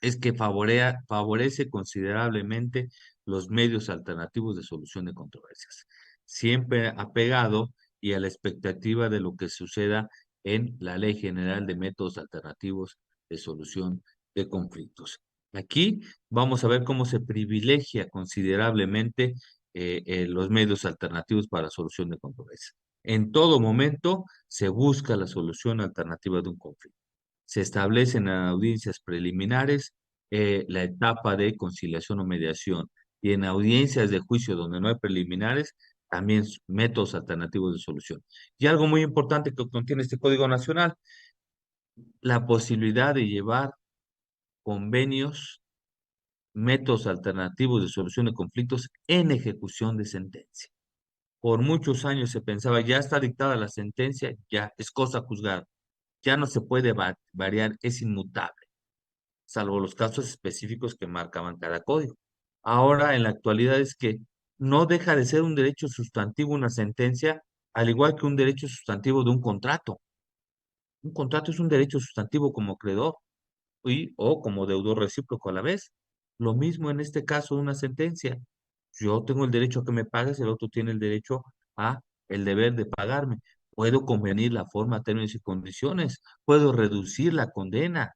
S4: es que favorece considerablemente los medios alternativos de solución de controversias, siempre apegado y a la expectativa de lo que suceda en la Ley General de Métodos Alternativos de Solución de Conflictos. Aquí vamos a ver cómo se privilegia considerablemente los medios alternativos para la solución de controversias. En todo momento se busca la solución alternativa de un conflicto. Se establecen en audiencias preliminares la etapa de conciliación o mediación y en audiencias de juicio donde no hay preliminares, también métodos alternativos de solución. Y algo muy importante que contiene este Código Nacional, la posibilidad de llevar convenios, métodos alternativos de solución de conflictos en ejecución de sentencia. Por muchos años se pensaba, ya está dictada la sentencia, ya es cosa juzgada, ya no se puede variar, es inmutable, salvo los casos específicos que marcaban cada código. Ahora, en la actualidad, es que no deja de ser un derecho sustantivo una sentencia, al igual que un derecho sustantivo de un contrato. Un contrato es un derecho sustantivo como acreedor o como deudor recíproco a la vez. Lo mismo en este caso de una sentencia. Yo tengo el derecho a que me pagues, el otro tiene el derecho a el deber de pagarme. Puedo convenir la forma, términos y condiciones. Puedo reducir la condena.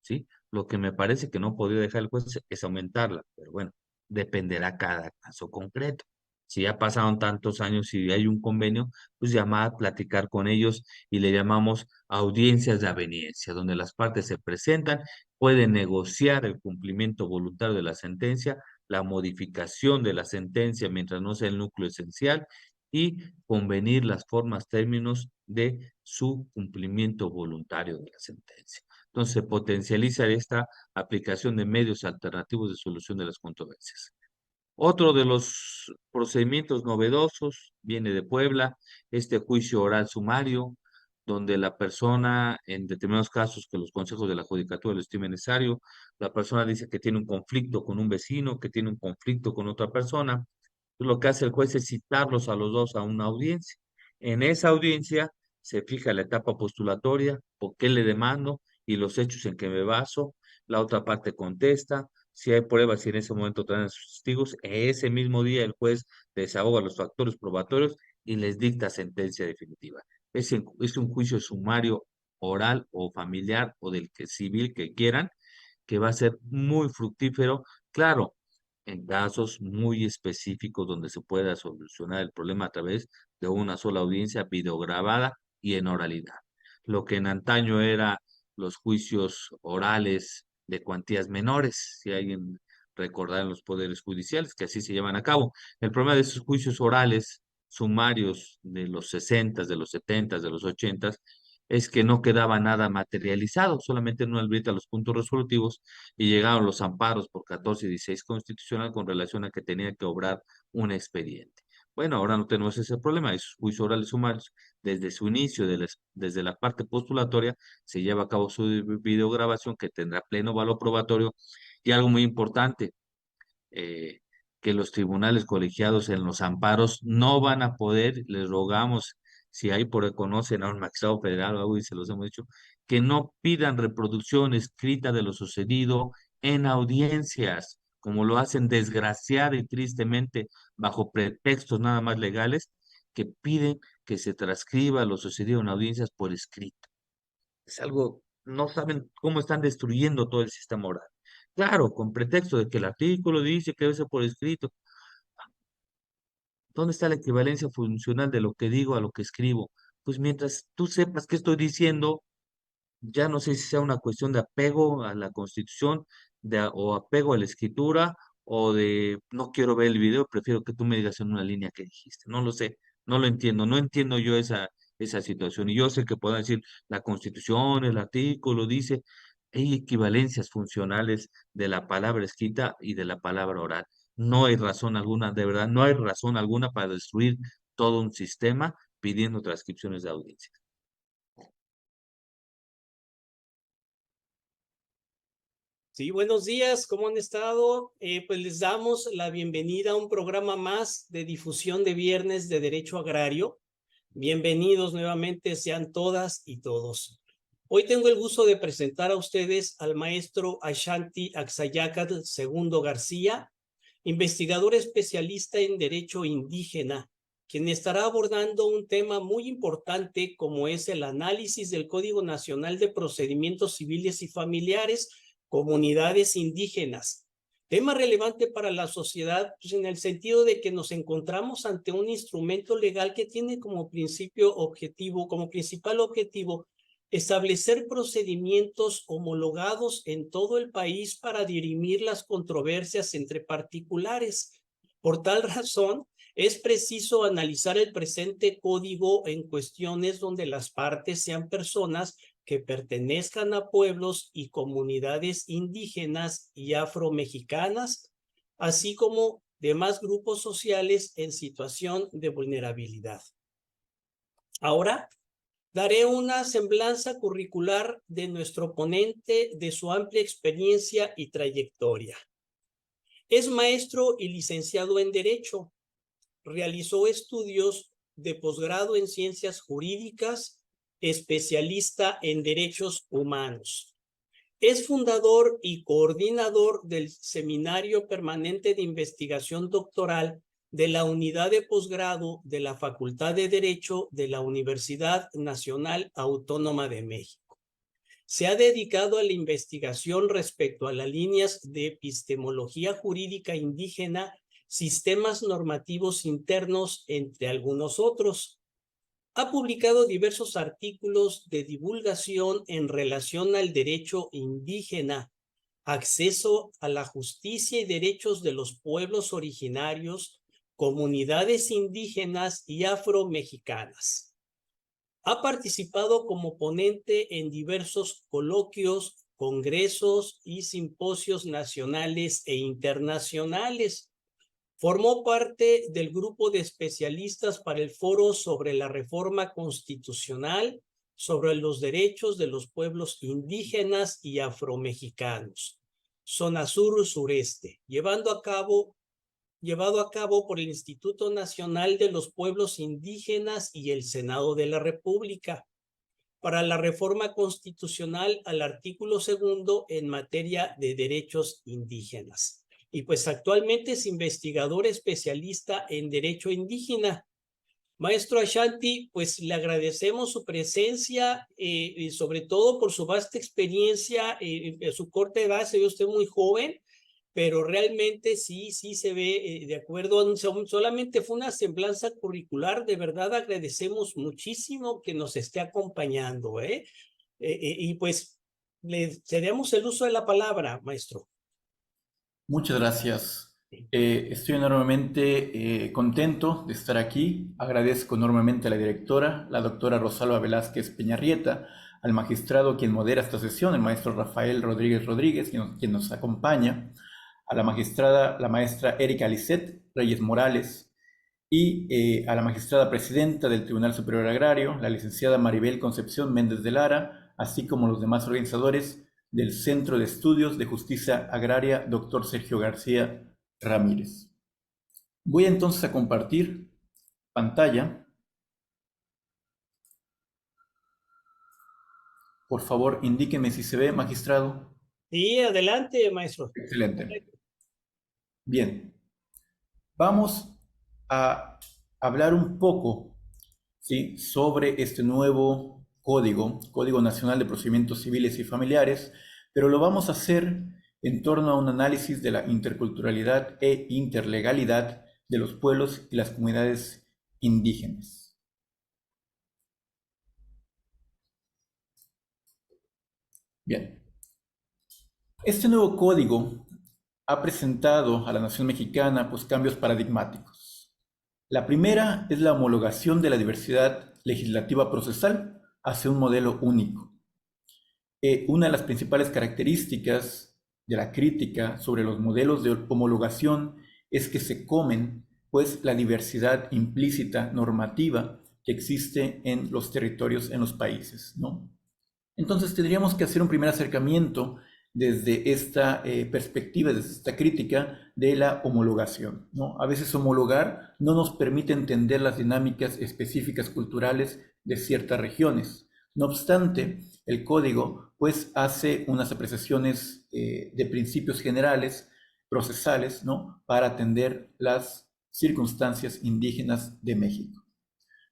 S4: ¿Sí? Lo que me parece que no podría dejar el juez es aumentarla, pero bueno, dependerá cada caso concreto, Si ya pasaron tantos años y hay un convenio, pues llamar, platicar con ellos y le llamamos audiencias de aveniencia, donde las partes se presentan, pueden negociar el cumplimiento voluntario de la sentencia, la modificación de la sentencia mientras no sea el núcleo esencial y convenir las formas, términos de su cumplimiento voluntario de la sentencia. Entonces, se potencializa esta aplicación de medios alternativos de solución de las controversias. Otro de los procedimientos novedosos viene de Puebla, este juicio oral sumario, donde la persona, en determinados casos que los consejos de la judicatura lo estimen necesario, la persona dice que tiene un conflicto con un vecino, que tiene un conflicto con otra persona, lo que hace el juez es citarlos a los dos a una audiencia. En esa audiencia se fija la etapa postulatoria, por qué le demando y los hechos en que me baso. La otra parte contesta. Si hay pruebas y en ese momento traen sus testigos, ese mismo día el juez desahoga los factores probatorios y les dicta sentencia definitiva. Es un juicio sumario oral o familiar o del que civil que quieran, que va a ser muy fructífero. Claro, en casos muy específicos donde se pueda solucionar el problema a través de una sola audiencia videograbada y en oralidad. Lo que en antaño era los juicios orales de cuantías menores, si alguien recordará en los poderes judiciales, que así se llevan a cabo. El problema de esos juicios orales sumarios de los 60, de los 70, de los 80, es que no quedaba nada materializado, solamente no alberta los puntos resolutivos y llegaron los amparos por 14 y 16 constitucional con relación a que tenía que obrar un expediente. Bueno, ahora no tenemos ese problema, esos juicios orales sumarios, desde su inicio, desde la parte postulatoria, se lleva a cabo su videograbación que tendrá pleno valor probatorio y algo muy importante, eh, que los tribunales colegiados en los amparos no van a poder, les rogamos, si ahí por conocen a un magistrado federal o algo y se los hemos dicho, que no pidan reproducción escrita de lo sucedido en audiencias, como lo hacen desgraciada y tristemente bajo pretextos nada más legales, que piden que se transcriba lo sucedido en audiencias por escrito. Es algo, no saben cómo están destruyendo todo el sistema oral. Claro, con pretexto de que el artículo dice que debe ser por escrito. ¿Dónde está la equivalencia funcional de lo que digo a lo que escribo? Pues mientras tú sepas qué estoy diciendo, ya no sé si sea una cuestión de apego a la Constitución o apego a la escritura o de no quiero ver el video, prefiero que tú me digas en una línea que dijiste. No lo sé, no lo entiendo, no entiendo yo esa situación. Y yo sé que puedo decir la Constitución, el artículo dice, hay equivalencias funcionales de la palabra escrita y de la palabra oral. No hay razón alguna, de verdad, no hay razón alguna para destruir todo un sistema pidiendo transcripciones de audiencia.
S5: Sí, buenos días, ¿cómo han estado? Pues les damos la bienvenida a un programa más de difusión de viernes de Derecho Agrario. Bienvenidos nuevamente sean todas y todos. Hoy tengo el gusto de presentar a ustedes al maestro Ashanti Axayacatl II García, investigador especialista en Derecho Indígena, quien estará abordando un tema muy importante como es el análisis del Código Nacional de Procedimientos Civiles y Familiares, comunidades indígenas. Tema relevante para la sociedad, pues en el sentido de que nos encontramos ante un instrumento legal que tiene como principal objetivo, establecer procedimientos homologados en todo el país para dirimir las controversias entre particulares. Por tal razón, es preciso analizar el presente código en cuestiones donde las partes sean personas que pertenezcan a pueblos y comunidades indígenas y afromexicanas, así como demás grupos sociales en situación de vulnerabilidad. Ahora, daré una semblanza curricular de nuestro ponente, de su amplia experiencia y trayectoria. Es maestro y licenciado en Derecho. Realizó estudios de posgrado en Ciencias Jurídicas, especialista en Derechos Humanos. Es fundador y coordinador del Seminario Permanente de Investigación Doctoral de la Unidad de Posgrado de la Facultad de Derecho de la Universidad Nacional Autónoma de México. Se ha dedicado a la investigación respecto a las líneas de epistemología jurídica indígena, sistemas normativos internos, entre algunos otros. Ha publicado diversos artículos de divulgación en relación al derecho indígena, acceso a la justicia y derechos de los pueblos originarios, comunidades indígenas y afromexicanas. Ha participado como ponente en diversos coloquios, congresos y simposios nacionales e internacionales. Formó parte del grupo de especialistas para el Foro sobre la Reforma Constitucional sobre los derechos de los pueblos indígenas y afromexicanos, Zona Sur-Sureste, llevado a cabo por el Instituto Nacional de los Pueblos Indígenas y el Senado de la República, para la reforma constitucional al artículo 2 en materia de derechos indígenas. Y pues actualmente es investigador especialista en derecho indígena. Maestro Ashanti, pues le agradecemos su presencia y sobre todo por su vasta experiencia, su corta edad, se ve usted muy joven, pero realmente sí se ve de acuerdo, solamente fue una semblanza curricular, de verdad agradecemos muchísimo que nos esté acompañando, y pues le cedemos el uso de la palabra, maestro.
S6: Muchas gracias. Estoy enormemente contento de estar aquí. Agradezco enormemente a la directora, la doctora Rosalba Velázquez Peñarrieta, al magistrado quien modera esta sesión, el maestro Rafael Rodríguez Rodríguez, quien nos acompaña, a la magistrada, la maestra Erika Lisset Reyes Morales, y a la magistrada presidenta del Tribunal Superior Agrario, la licenciada Maribel Concepción Méndez de Lara, así como los demás organizadores del Centro de Estudios de Justicia Agraria, doctor Sergio García Ramírez. Voy entonces a compartir pantalla. Por favor, indíqueme si se ve, magistrado.
S5: Sí, adelante, maestro.
S6: Excelente. Bien, vamos a hablar un poco, ¿sí?, sobre este nuevo Código Nacional de Procedimientos Civiles y Familiares, pero lo vamos a hacer en torno a un análisis de la interculturalidad e interlegalidad de los pueblos y las comunidades indígenas. Bien, este nuevo código ha presentado a la nación mexicana pues cambios paradigmáticos. La primera es la homologación de la diversidad legislativa procesal hacia un modelo único. Una de las principales características de la crítica sobre los modelos de homologación es que se comen pues la diversidad implícita normativa que existe en los territorios, en los países, ¿no? Entonces tendríamos que hacer un primer acercamiento desde esta perspectiva, desde esta crítica de la homologación, ¿no? A veces homologar no nos permite entender las dinámicas específicas culturales de ciertas regiones. No obstante, el código pues hace unas apreciaciones de principios generales, procesales, ¿no?, para atender las circunstancias indígenas de México.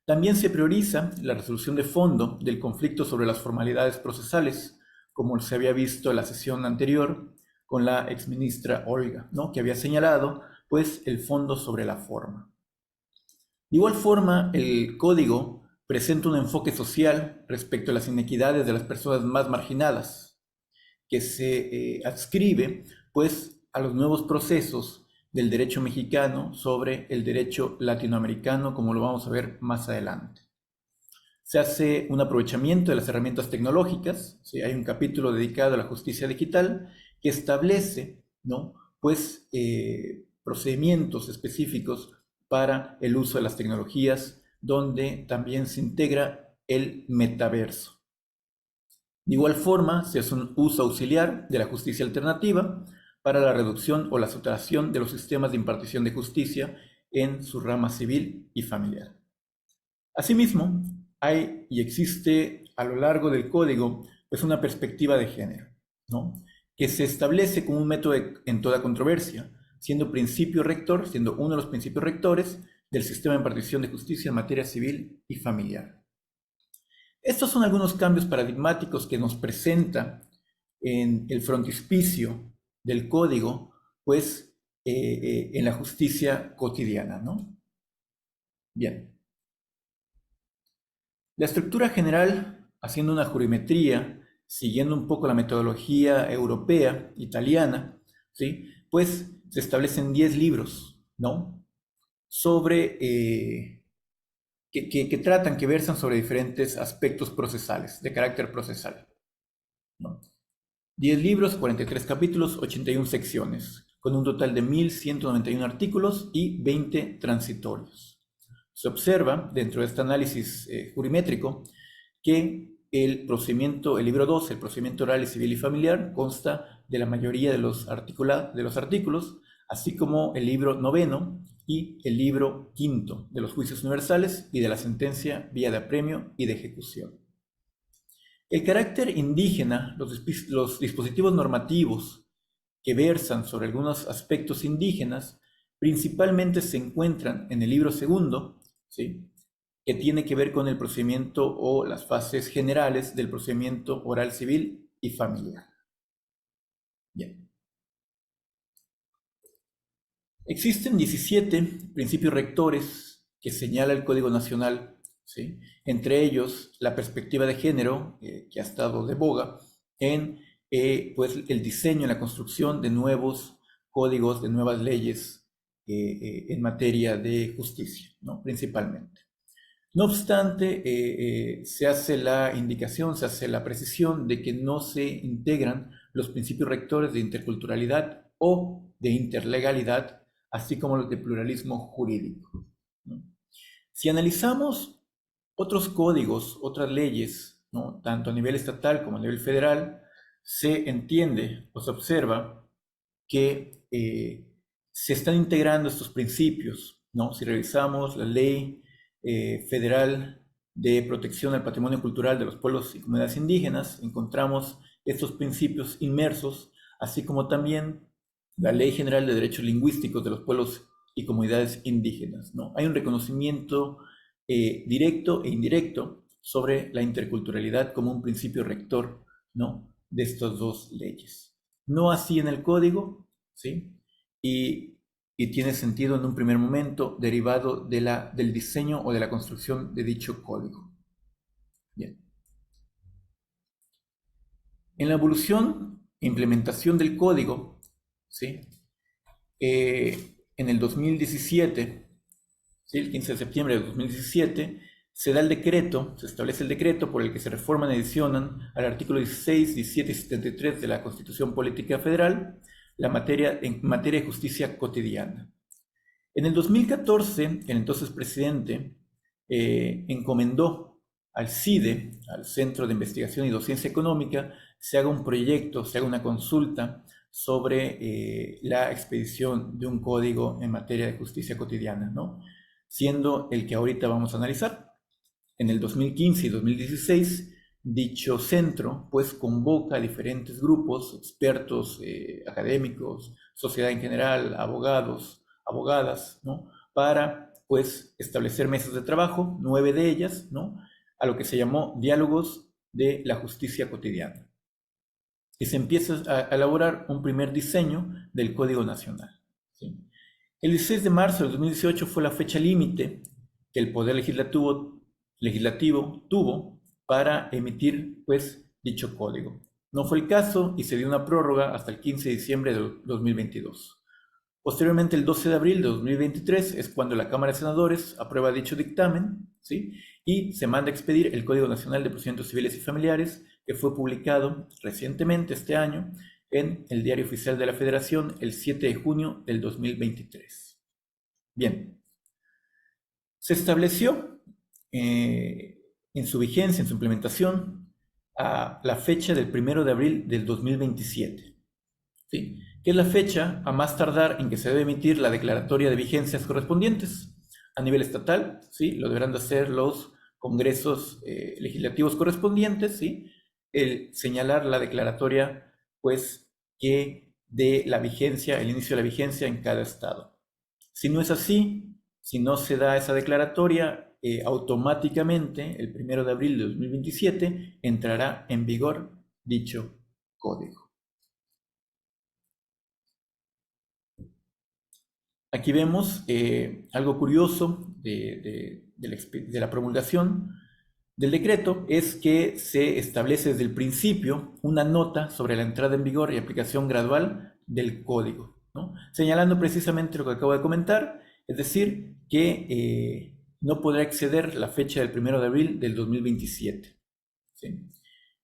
S6: También se prioriza la resolución de fondo del conflicto sobre las formalidades procesales, como se había visto en la sesión anterior con la exministra Olga, ¿no?, que había señalado pues el fondo sobre la forma. De igual forma, el código presenta un enfoque social respecto a las inequidades de las personas más marginadas, que se adscribe pues a los nuevos procesos del derecho mexicano sobre el derecho latinoamericano, como lo vamos a ver más adelante. Se hace un aprovechamiento de las herramientas tecnológicas, ¿sí? Hay un capítulo dedicado a la justicia digital que establece, ¿no?, pues, procedimientos específicos para el uso de las tecnologías, donde también se integra el metaverso. De igual forma, se hace un uso auxiliar de la justicia alternativa para la reducción o la saturación de los sistemas de impartición de justicia en su rama civil y familiar. Asimismo, hay y existe a lo largo del código pues una perspectiva de género, ¿no?, que se establece como un método en toda controversia, siendo principio rector, siendo uno de los principios rectores del sistema de impartición de justicia en materia civil y familiar. Estos son algunos cambios paradigmáticos que nos presenta en el frontispicio del código, pues en la justicia cotidiana, ¿no? Bien. La estructura general, haciendo una jurimetría, siguiendo un poco la metodología europea, italiana, ¿sí? Pues se establecen 10 libros, ¿no? Sobre, que versan sobre diferentes aspectos procesales, de carácter procesal, ¿no? 10 libros, 43 capítulos, 81 secciones, con un total de 1.191 artículos y 20 transitorios. Se observa, dentro de este análisis jurimétrico, que el libro 2, el procedimiento oral, civil y familiar, consta de la mayoría de los artículos, así como el libro 9 y el libro 5 de los juicios universales y de la sentencia, vía de apremio y de ejecución. El carácter indígena, los dispositivos normativos que versan sobre algunos aspectos indígenas, principalmente se encuentran en el libro 2, ¿sí? Que tiene que ver con el procedimiento o las fases generales del procedimiento oral, civil y familiar. Bien. Existen 17 principios rectores que señala el Código Nacional, ¿sí? Entre ellos la perspectiva de género, que ha estado de boga en pues, el diseño y la construcción de nuevos códigos, de nuevas leyes en materia de justicia, ¿no? Principalmente. No obstante, se hace la indicación, se hace la precisión de que no se integran los principios rectores de interculturalidad o de interlegalidad, así como los de pluralismo jurídico, ¿no? Si analizamos otros códigos, otras leyes, ¿no? Tanto a nivel estatal como a nivel federal, se entiende o se observa que se están integrando estos principios, ¿no? Si revisamos la ley federal de protección al patrimonio cultural de los pueblos y comunidades indígenas, encontramos estos principios inmersos, así como también la Ley General de Derechos Lingüísticos de los Pueblos y Comunidades Indígenas, ¿no? Hay un reconocimiento directo e indirecto sobre la interculturalidad como un principio rector, ¿no? De estas dos leyes. No así en el código, ¿sí? Y tiene sentido en un primer momento derivado del diseño o de la construcción de dicho código. Bien. En la evolución e implementación del código, ¿sí? En el 2017, ¿sí? El 15 de septiembre de 2017, se da el decreto, se establece el decreto por el que se reforman y adicionan al artículo 16, 17 y 73 de la Constitución Política Federal, en materia de justicia cotidiana. En el 2014, el entonces presidente encomendó al CIDE, al Centro de Investigación y Docencia Económica, se haga un proyecto, se haga una consulta sobre la expedición de un código en materia de justicia cotidiana, ¿no? Siendo el que ahorita vamos a analizar. En el 2015 y 2016, dicho centro pues convoca a diferentes grupos, expertos, académicos, sociedad en general, abogados, abogadas, ¿no? Para pues establecer mesas de trabajo, 9 de ellas, ¿no? A lo que se llamó diálogos de la justicia cotidiana. Y se empieza a elaborar un primer diseño del Código Nacional, ¿sí? El 16 de marzo de 2018 fue la fecha límite que el Poder Legislativo tuvo para emitir pues dicho código. No fue el caso y se dio una prórroga hasta el 15 de diciembre de 2022. Posteriormente, el 12 de abril de 2023 es cuando la Cámara de Senadores aprueba dicho dictamen, ¿sí? Y se manda a expedir el Código Nacional de Procedimientos Civiles y Familiares, que fue publicado recientemente este año en el Diario Oficial de la Federación el 7 de junio del 2023. Bien, se estableció en su vigencia, en su implementación, a la fecha del 1 de abril del 2027, ¿sí? Que es la fecha a más tardar en que se debe emitir la declaratoria de vigencias correspondientes. A nivel estatal, ¿sí? Lo deberán de hacer los congresos legislativos correspondientes, ¿sí? El señalar la declaratoria, pues, que de la vigencia, el inicio de la vigencia en cada estado. Si no es así, si no se da esa declaratoria, automáticamente, el 1 de abril de 2027, entrará en vigor dicho código. Aquí vemos algo curioso de la promulgación del decreto, es que se establece desde el principio una nota sobre la entrada en vigor y aplicación gradual del código, ¿no? Señalando precisamente lo que acabo de comentar, es decir, que no podrá exceder la fecha del 1 de abril del 2027, ¿sí?,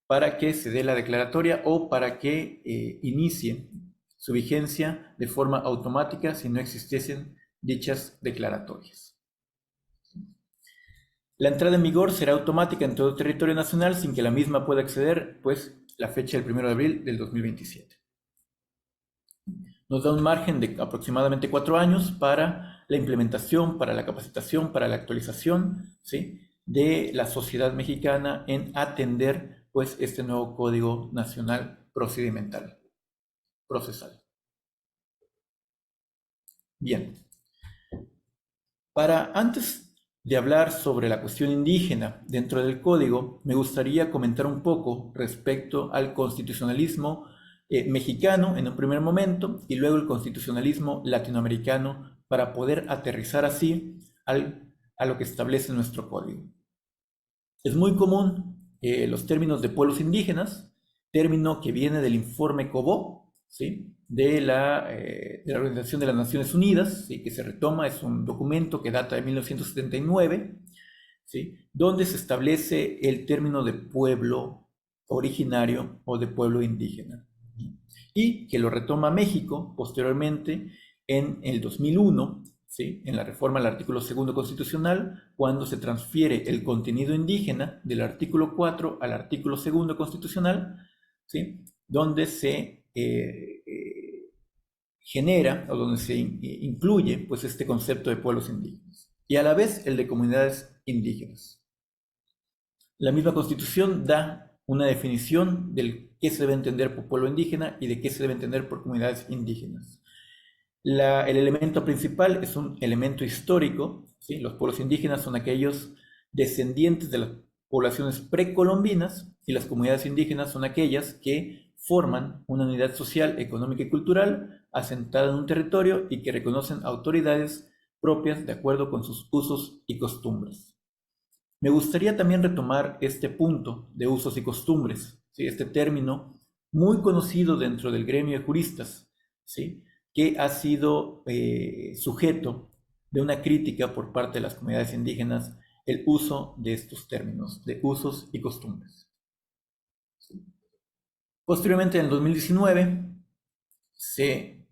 S6: para que se dé la declaratoria o para que inicie su vigencia de forma automática si no existiesen dichas declaratorias. La entrada en vigor será automática en todo el territorio nacional sin que la misma pueda exceder, pues, la fecha del 1 de abril del 2027. Nos da un margen de aproximadamente 4 años para la implementación, para la capacitación, para la actualización, ¿sí?, de la sociedad mexicana en atender, pues, este nuevo Código Nacional Procesal. Bien. Para antes de hablar sobre la cuestión indígena dentro del código, me gustaría comentar un poco respecto al constitucionalismo mexicano en un primer momento y luego el constitucionalismo latinoamericano para poder aterrizar así a lo que establece nuestro código. Es muy común los términos de pueblos indígenas, término que viene del informe Cobó, ¿sí?, de la Organización de las Naciones Unidas, ¿sí?, que se retoma, es un documento que data de 1979, ¿sí?, donde se establece el término de pueblo originario o de pueblo indígena, y que lo retoma México posteriormente en el 2001, ¿sí?, en la reforma al artículo 2 constitucional, cuando se transfiere el contenido indígena del artículo 4 al artículo 2 constitucional, ¿sí?, donde se genera o donde se incluye, pues, este concepto de pueblos indígenas y a la vez el de comunidades indígenas. La misma Constitución da una definición del qué se debe entender por pueblo indígena y de qué se debe entender por comunidades indígenas. El elemento principal es un elemento histórico, ¿sí? Los pueblos indígenas son aquellos descendientes de las poblaciones precolombinas y las comunidades indígenas son aquellas que forman una unidad social, económica y cultural asentada en un territorio y que reconocen autoridades propias de acuerdo con sus usos y costumbres. Me gustaría también retomar este punto de usos y costumbres, ¿sí?, este término muy conocido dentro del gremio de juristas, ¿sí?, que ha sido sujeto de una crítica por parte de las comunidades indígenas, el uso de estos términos, de usos y costumbres. Posteriormente, en el 2019, se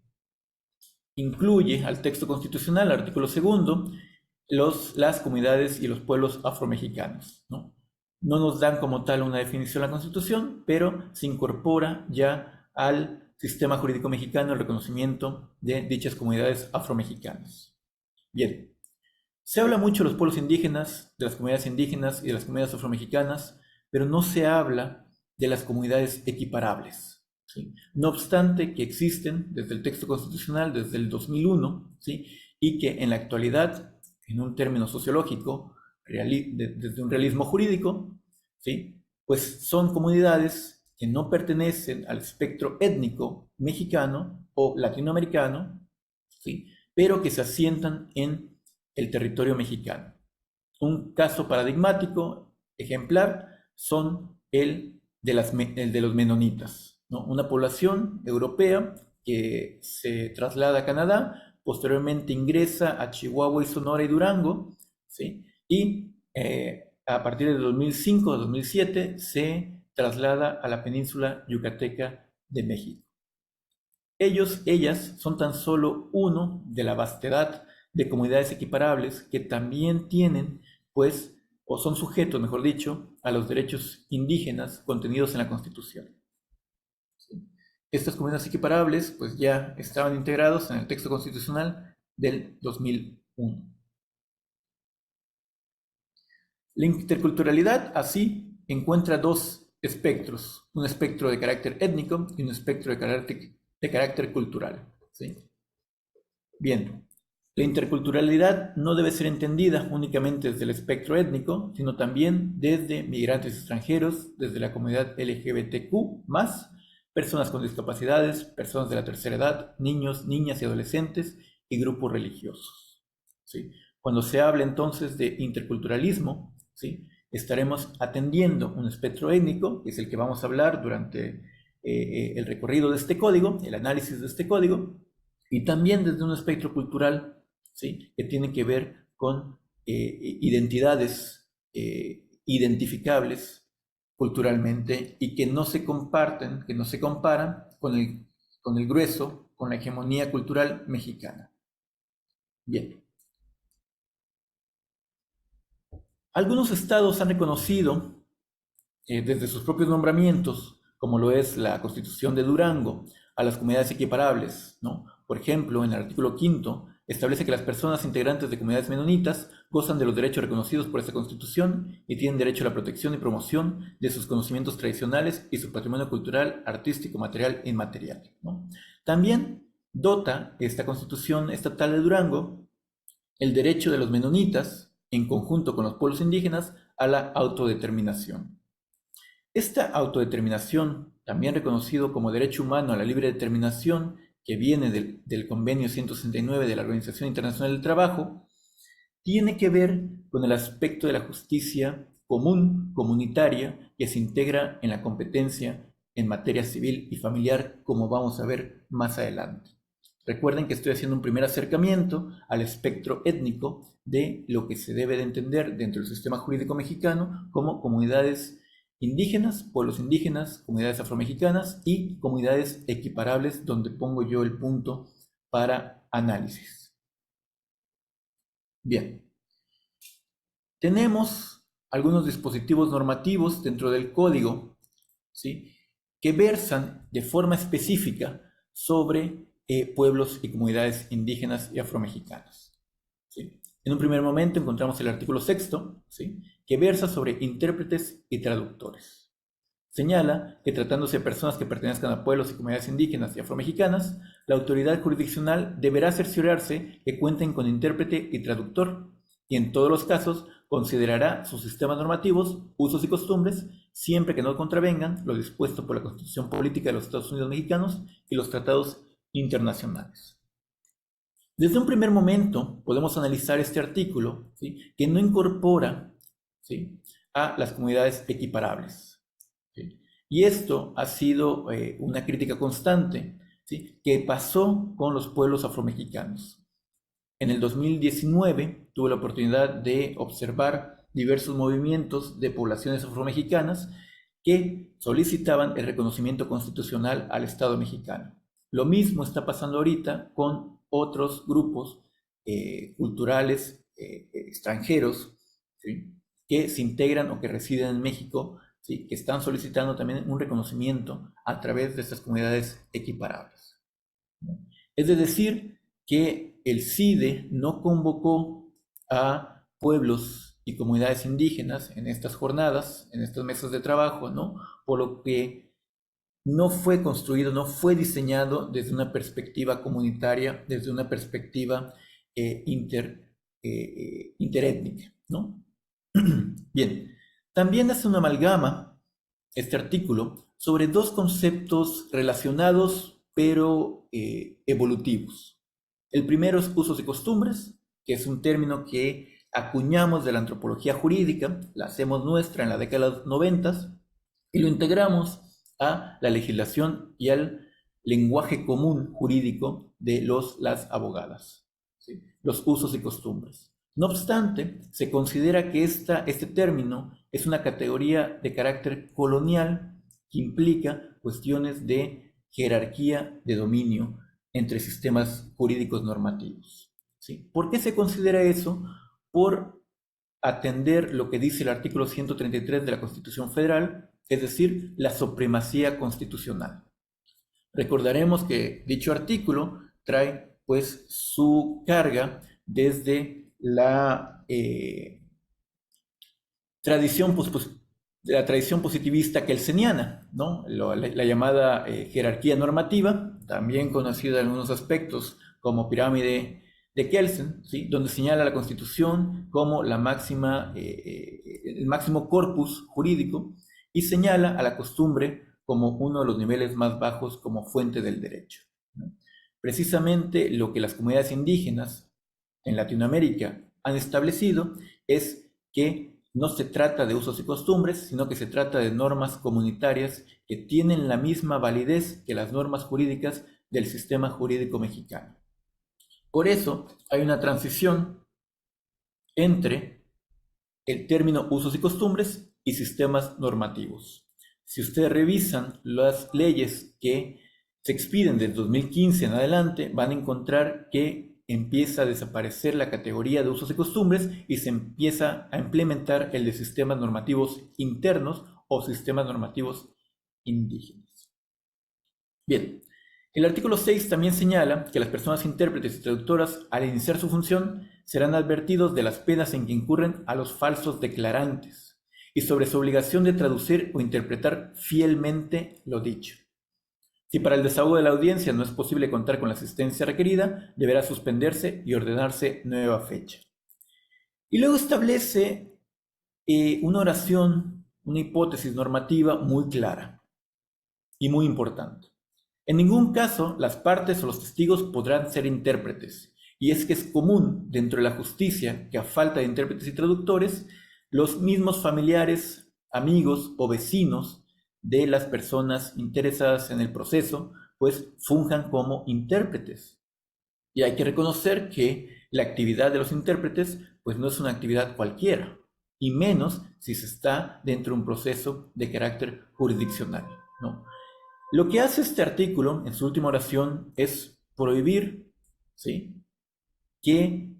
S6: incluye al texto constitucional, al artículo 2, las comunidades y los pueblos afromexicanos, ¿no? No nos dan como tal una definición en la Constitución, pero se incorpora ya al sistema jurídico mexicano el reconocimiento de dichas comunidades afromexicanas. Bien, se habla mucho de los pueblos indígenas, de las comunidades indígenas y de las comunidades afromexicanas, pero no se habla de las comunidades equiparables, ¿sí? No obstante que existen desde el texto constitucional, desde el 2001, ¿sí?, y que en la actualidad, en un término sociológico, desde un realismo jurídico, ¿sí?, pues son comunidades que no pertenecen al espectro étnico mexicano o latinoamericano, ¿sí?, pero que se asientan en el territorio mexicano. Un caso paradigmático, ejemplar, son el de los menonitas, ¿no?, una población europea que se traslada a Canadá, posteriormente ingresa a Chihuahua y Sonora y Durango, ¿sí?, y a partir de 2005-2007 se traslada a la península yucateca de México. Ellas son tan solo uno de la vastedad de comunidades equiparables que también tienen, pues, o son sujetos, mejor dicho, a los derechos indígenas contenidos en la Constitución. Estas comunidades equiparables, pues, ya estaban integrados en el texto constitucional del 2001. La interculturalidad, así, encuentra dos espectros, un espectro de carácter étnico y un espectro de carácter cultural, ¿sí? Bien, la interculturalidad no debe ser entendida únicamente desde el espectro étnico, sino también desde migrantes extranjeros, desde la comunidad LGBTQ+, personas con discapacidades, personas de la tercera edad, niños, niñas y adolescentes, y grupos religiosos. ¿Sí? Cuando se habla entonces de interculturalismo, ¿sí?, estaremos atendiendo un espectro étnico, que es el que vamos a hablar durante el recorrido de este código, el análisis de este código, y también desde un espectro cultural, ¿sí?, que tiene que ver con identidades identificables culturalmente y que no se comparten, que no se comparan con el grueso, con la hegemonía cultural mexicana. Bien. Algunos estados han reconocido desde sus propios nombramientos, como lo es la Constitución de Durango, a las comunidades equiparables, ¿no? Por ejemplo, en el artículo 5 establece que las personas integrantes de comunidades menonitas gozan de los derechos reconocidos por esta Constitución y tienen derecho a la protección y promoción de sus conocimientos tradicionales y su patrimonio cultural, artístico, material e inmaterial, ¿no? También dota esta Constitución estatal de Durango el derecho de los menonitas, en conjunto con los pueblos indígenas, a la autodeterminación. Esta autodeterminación, también reconocido como derecho humano a la libre determinación, que viene del Convenio 169 de la Organización Internacional del Trabajo, tiene que ver con el aspecto de la justicia común, comunitaria, que se integra en la competencia en materia civil y familiar, como vamos a ver más adelante. Recuerden que estoy haciendo un primer acercamiento al espectro étnico de lo que se debe de entender dentro del sistema jurídico mexicano como comunidades indígenas, pueblos indígenas, comunidades afromexicanas y comunidades equiparables, donde pongo yo el punto para análisis. Bien, tenemos algunos dispositivos normativos dentro del código, ¿sí?, que versan de forma específica sobre pueblos y comunidades indígenas y afromexicanas, ¿sí? En un primer momento encontramos el artículo 6º, ¿sí?, que versa sobre intérpretes y traductores. Señala que tratándose de personas que pertenezcan a pueblos y comunidades indígenas y afromexicanas, la autoridad jurisdiccional deberá cerciorarse que cuenten con intérprete y traductor, y en todos los casos considerará sus sistemas normativos, usos y costumbres, siempre que no contravengan lo dispuesto por la Constitución Política de los Estados Unidos Mexicanos y los tratados internacionales. Desde un primer momento podemos analizar este artículo, ¿sí?, que no incorpora, ¿sí?, a las comunidades equiparables, ¿sí? Y esto ha sido una crítica constante, ¿sí?, que pasó con los pueblos afromexicanos. En el 2019 tuve la oportunidad de observar diversos movimientos de poblaciones afromexicanas que solicitaban el reconocimiento constitucional al Estado mexicano. Lo mismo está pasando ahorita con otros grupos culturales extranjeros, ¿sí?, que se integran o que residen en México, ¿sí?, que están solicitando también un reconocimiento a través de estas comunidades equiparables, ¿no? Es decir, que el CIDE no convocó a pueblos y comunidades indígenas en estas jornadas, en estas mesas de trabajo, ¿no?, por lo que no fue construido, no fue diseñado desde una perspectiva comunitaria, desde una perspectiva interétnica, ¿no? Bien, también hace una amalgama este artículo sobre dos conceptos relacionados pero evolutivos. El primero es usos y costumbres, que es un término que acuñamos de la antropología jurídica, la hacemos nuestra en la década de los 90 y lo integramos a la legislación y al lenguaje común jurídico de las abogadas, ¿sí?, los usos y costumbres. No obstante, se considera que este término es una categoría de carácter colonial que implica cuestiones de jerarquía de dominio entre sistemas jurídicos normativos, ¿sí? ¿Por qué se considera eso? Por atender lo que dice el artículo 133 de la Constitución Federal, es decir, la supremacía constitucional. Recordaremos que dicho artículo trae pues su carga desde la tradición positivista kelseniana, ¿no?, la llamada jerarquía normativa, también conocida en algunos aspectos como pirámide de Kelsen, ¿sí?, donde señala la Constitución como el máximo corpus jurídico y señala a la costumbre como uno de los niveles más bajos como fuente del derecho, ¿no? precisamente lo que las comunidades indígenas en Latinoamérica han establecido es que no se trata de usos y costumbres, sino que se trata de normas comunitarias que tienen la misma validez que las normas jurídicas del sistema jurídico mexicano. Por eso hay una transición entre el término usos y costumbres y sistemas normativos. Si ustedes revisan las leyes que se expiden desde 2015 en adelante, van a encontrar que empieza a desaparecer la categoría de usos y costumbres y se empieza a implementar el de sistemas normativos internos o sistemas normativos indígenas. Bien, el artículo 6 también señala que las personas intérpretes y traductoras, al iniciar su función, serán advertidos de las penas en que incurren a los falsos declarantes y sobre su obligación de traducir o interpretar fielmente lo dicho. Si para el desahogo de la audiencia no es posible contar con la asistencia requerida, deberá suspenderse y ordenarse nueva fecha. Y luego establece una oración, una hipótesis normativa muy clara y muy importante. En ningún caso las partes o los testigos podrán ser intérpretes, y es que es común dentro de la justicia que a falta de intérpretes y traductores, los mismos familiares, amigos o vecinos de las personas interesadas en el proceso, pues funjan como intérpretes. Y hay que reconocer que la actividad de los intérpretes, pues no es una actividad cualquiera, y menos si se está dentro de un proceso de carácter jurisdiccional, ¿no? Lo que hace este artículo en su última oración es prohibir, ¿sí?, que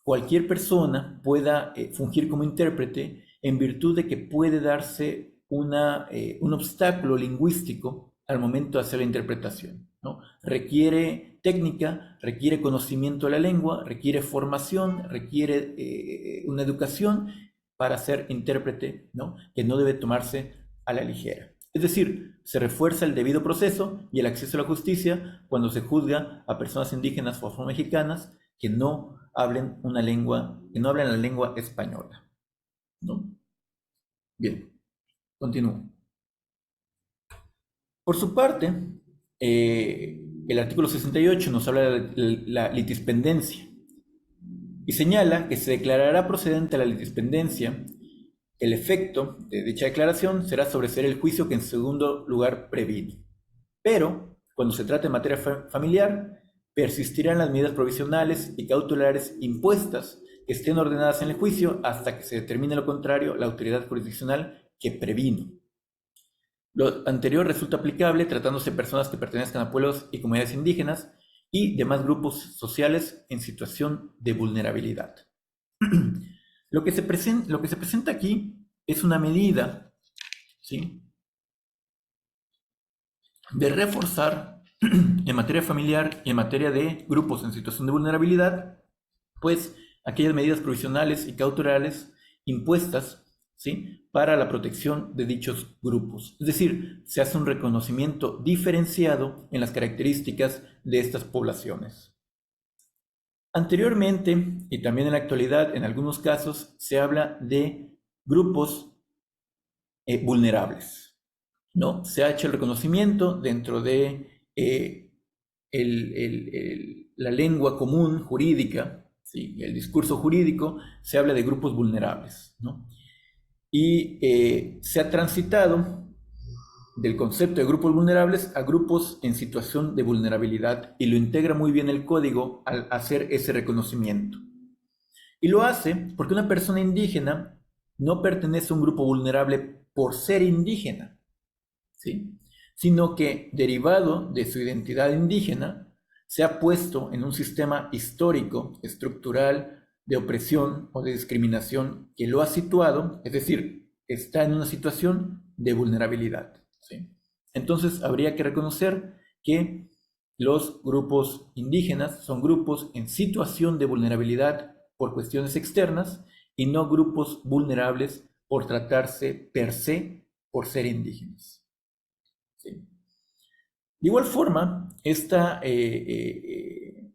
S6: cualquier persona pueda fungir como intérprete en virtud de que puede darse un obstáculo lingüístico al momento de hacer la interpretación, ¿no? Requiere técnica, requiere conocimiento de la lengua, requiere formación, requiere una educación para ser intérprete, ¿no?, que no debe tomarse a la ligera. Es decir, se refuerza el debido proceso y el acceso a la justicia cuando se juzga a personas indígenas o afromexicanas que no hablen una lengua, que no hablan la lengua española, ¿no? Bien, continúo. Por su parte, el artículo 68 nos habla de la litispendencia y señala que se declarará procedente la litispendencia. El efecto de dicha declaración será sobreseer el juicio que en segundo lugar previno. Pero, cuando se trate de materia familiar, persistirán las medidas provisionales y cautelares impuestas que estén ordenadas en el juicio hasta que se determine lo contrario la autoridad jurisdiccional que previno. Lo anterior resulta aplicable tratándose de personas que pertenezcan a pueblos y comunidades indígenas y demás grupos sociales en situación de vulnerabilidad. Lo que se presenta aquí es una medida, ¿sí?, de reforzar en materia familiar y en materia de grupos en situación de vulnerabilidad, pues aquellas medidas provisionales y cautelares impuestas, ¿sí?, para la protección de dichos grupos. Es decir, se hace un reconocimiento diferenciado en las características de estas poblaciones. Anteriormente, y también en la actualidad, en algunos casos, se habla de grupos vulnerables, ¿no? Se ha hecho el reconocimiento dentro de la lengua común jurídica, ¿sí?, el discurso jurídico, se habla de grupos vulnerables, ¿no? Y se ha transitado del concepto de grupos vulnerables a grupos en situación de vulnerabilidad, y lo integra muy bien el código al hacer ese reconocimiento. Y lo hace porque una persona indígena no pertenece a un grupo vulnerable por ser indígena, ¿sí?, sino que, derivado de su identidad indígena, se ha puesto en un sistema histórico, estructural, de opresión o de discriminación que lo ha situado, es decir, está en una situación de vulnerabilidad, ¿sí? Entonces, habría que reconocer que los grupos indígenas son grupos en situación de vulnerabilidad por cuestiones externas y no grupos vulnerables por tratarse per se por ser indígenas, ¿sí? De igual forma, esta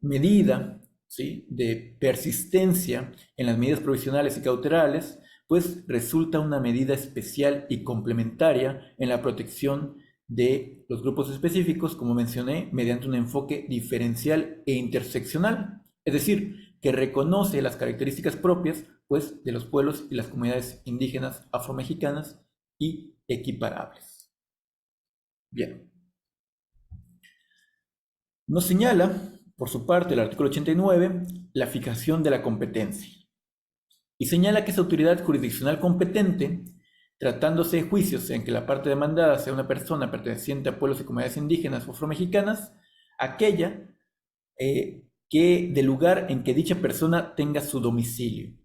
S6: medida, ¿sí?, de persistencia en las medidas provisionales y cautelares, pues resulta una medida especial y complementaria en la protección de los grupos específicos, como mencioné, mediante un enfoque diferencial e interseccional, es decir, que reconoce las características propias, pues, de los pueblos y las comunidades indígenas afromexicanas y equiparables. Bien. Nos señala, por su parte, el artículo 89, la fijación de la competencia, y señala que es autoridad jurisdiccional competente, tratándose de juicios en que la parte demandada sea una persona perteneciente a pueblos y comunidades indígenas o afromexicanas, aquella que del lugar en que dicha persona tenga su domicilio.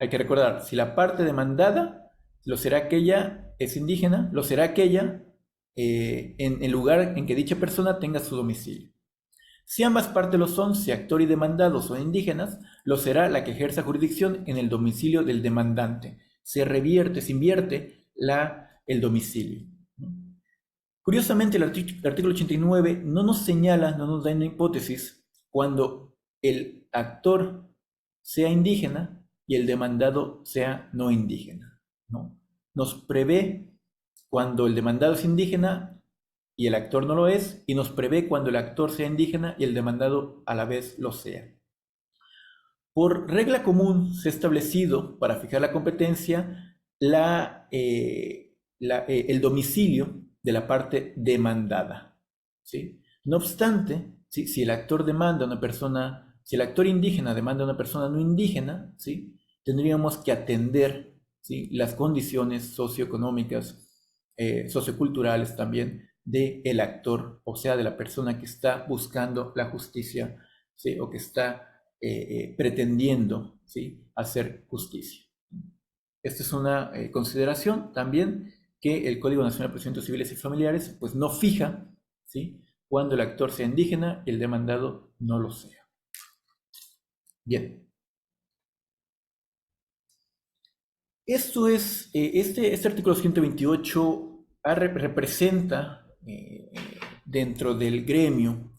S6: Hay que recordar, si la parte demandada lo será aquella es indígena, lo será aquella en el lugar en que dicha persona tenga su domicilio. Si ambas partes lo son, si actor y demandado son indígenas, lo será la que ejerza jurisdicción en el domicilio del demandante. Se invierte el domicilio. Curiosamente, el artículo 89 no nos señala, no nos da una hipótesis cuando el actor sea indígena y el demandado sea no indígena, ¿no? Nos prevé cuando el demandado es indígena y el actor no lo es, y nos prevé cuando el actor sea indígena y el demandado a la vez lo sea. Por regla común se ha establecido, para fijar la competencia, el domicilio de la parte demandada, ¿sí? No obstante, ¿sí? Si el actor demanda a una persona, si el actor indígena demanda a una persona no indígena, ¿sí? Tendríamos que atender, ¿sí? Las condiciones socioeconómicas, socioculturales también del actor, o sea, de la persona que está buscando la justicia, ¿sí? O que está pretendiendo, ¿sí? Hacer justicia. Esta es una consideración también que el Código Nacional de Procedimientos Civiles y Familiares pues no fija, ¿sí? Cuando el actor sea indígena y el demandado no lo sea. Bien. Esto es, este artículo 128 representa dentro del gremio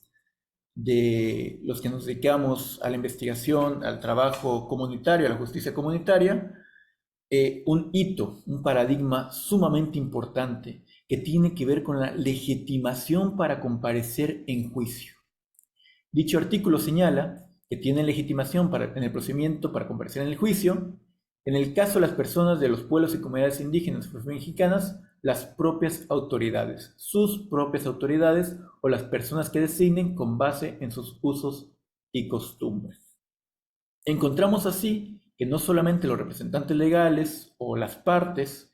S6: de los que nos dedicamos a la investigación, al trabajo comunitario, a la justicia comunitaria, un hito, un paradigma sumamente importante que tiene que ver con la legitimación para comparecer en juicio. Dicho artículo señala que tienen legitimación en el procedimiento para comparecer en el juicio, en el caso de las personas de los pueblos y comunidades indígenas mexicanas, las propias autoridades, sus propias autoridades o las personas que designen con base en sus usos y costumbres. Encontramos así que no solamente los representantes legales o las partes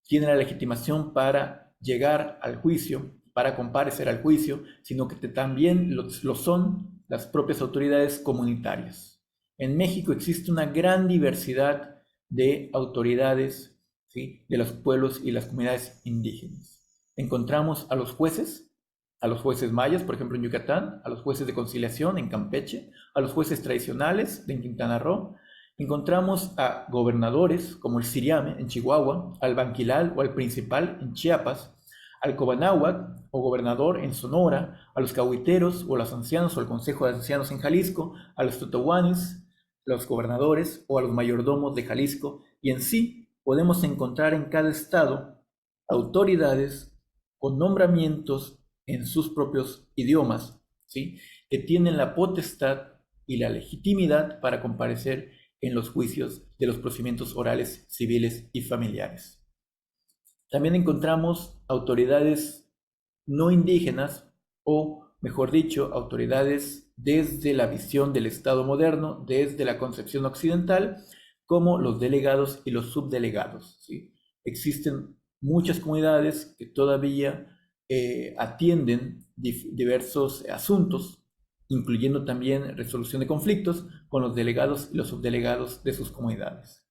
S6: tienen la legitimación para llegar al juicio, para comparecer al juicio, sino que también lo son las propias autoridades comunitarias. En México existe una gran diversidad de autoridades, ¿sí? De los pueblos y las comunidades indígenas. Encontramos a los jueces mayas, por ejemplo en Yucatán, a los jueces de conciliación en Campeche, a los jueces tradicionales en Quintana Roo. Encontramos a gobernadores como el Siriame en Chihuahua, al Banquilal o al Principal en Chiapas, al Cobanáhuac o gobernador en Sonora, a los cahuiteros o a los ancianos o al Consejo de Ancianos en Jalisco, a los totohuanes, los gobernadores o a los mayordomos de Jalisco, y en sí podemos encontrar en cada estado autoridades con nombramientos en sus propios idiomas, ¿sí? Que tienen la potestad y la legitimidad para comparecer en los juicios de los procedimientos orales, civiles y familiares. También encontramos autoridades no indígenas, o mejor dicho, autoridades desde la visión del Estado moderno, desde la concepción occidental, como los delegados y los subdelegados, ¿sí? Existen muchas comunidades que todavía atienden diversos asuntos, incluyendo también resolución de conflictos con los delegados y los subdelegados de sus comunidades.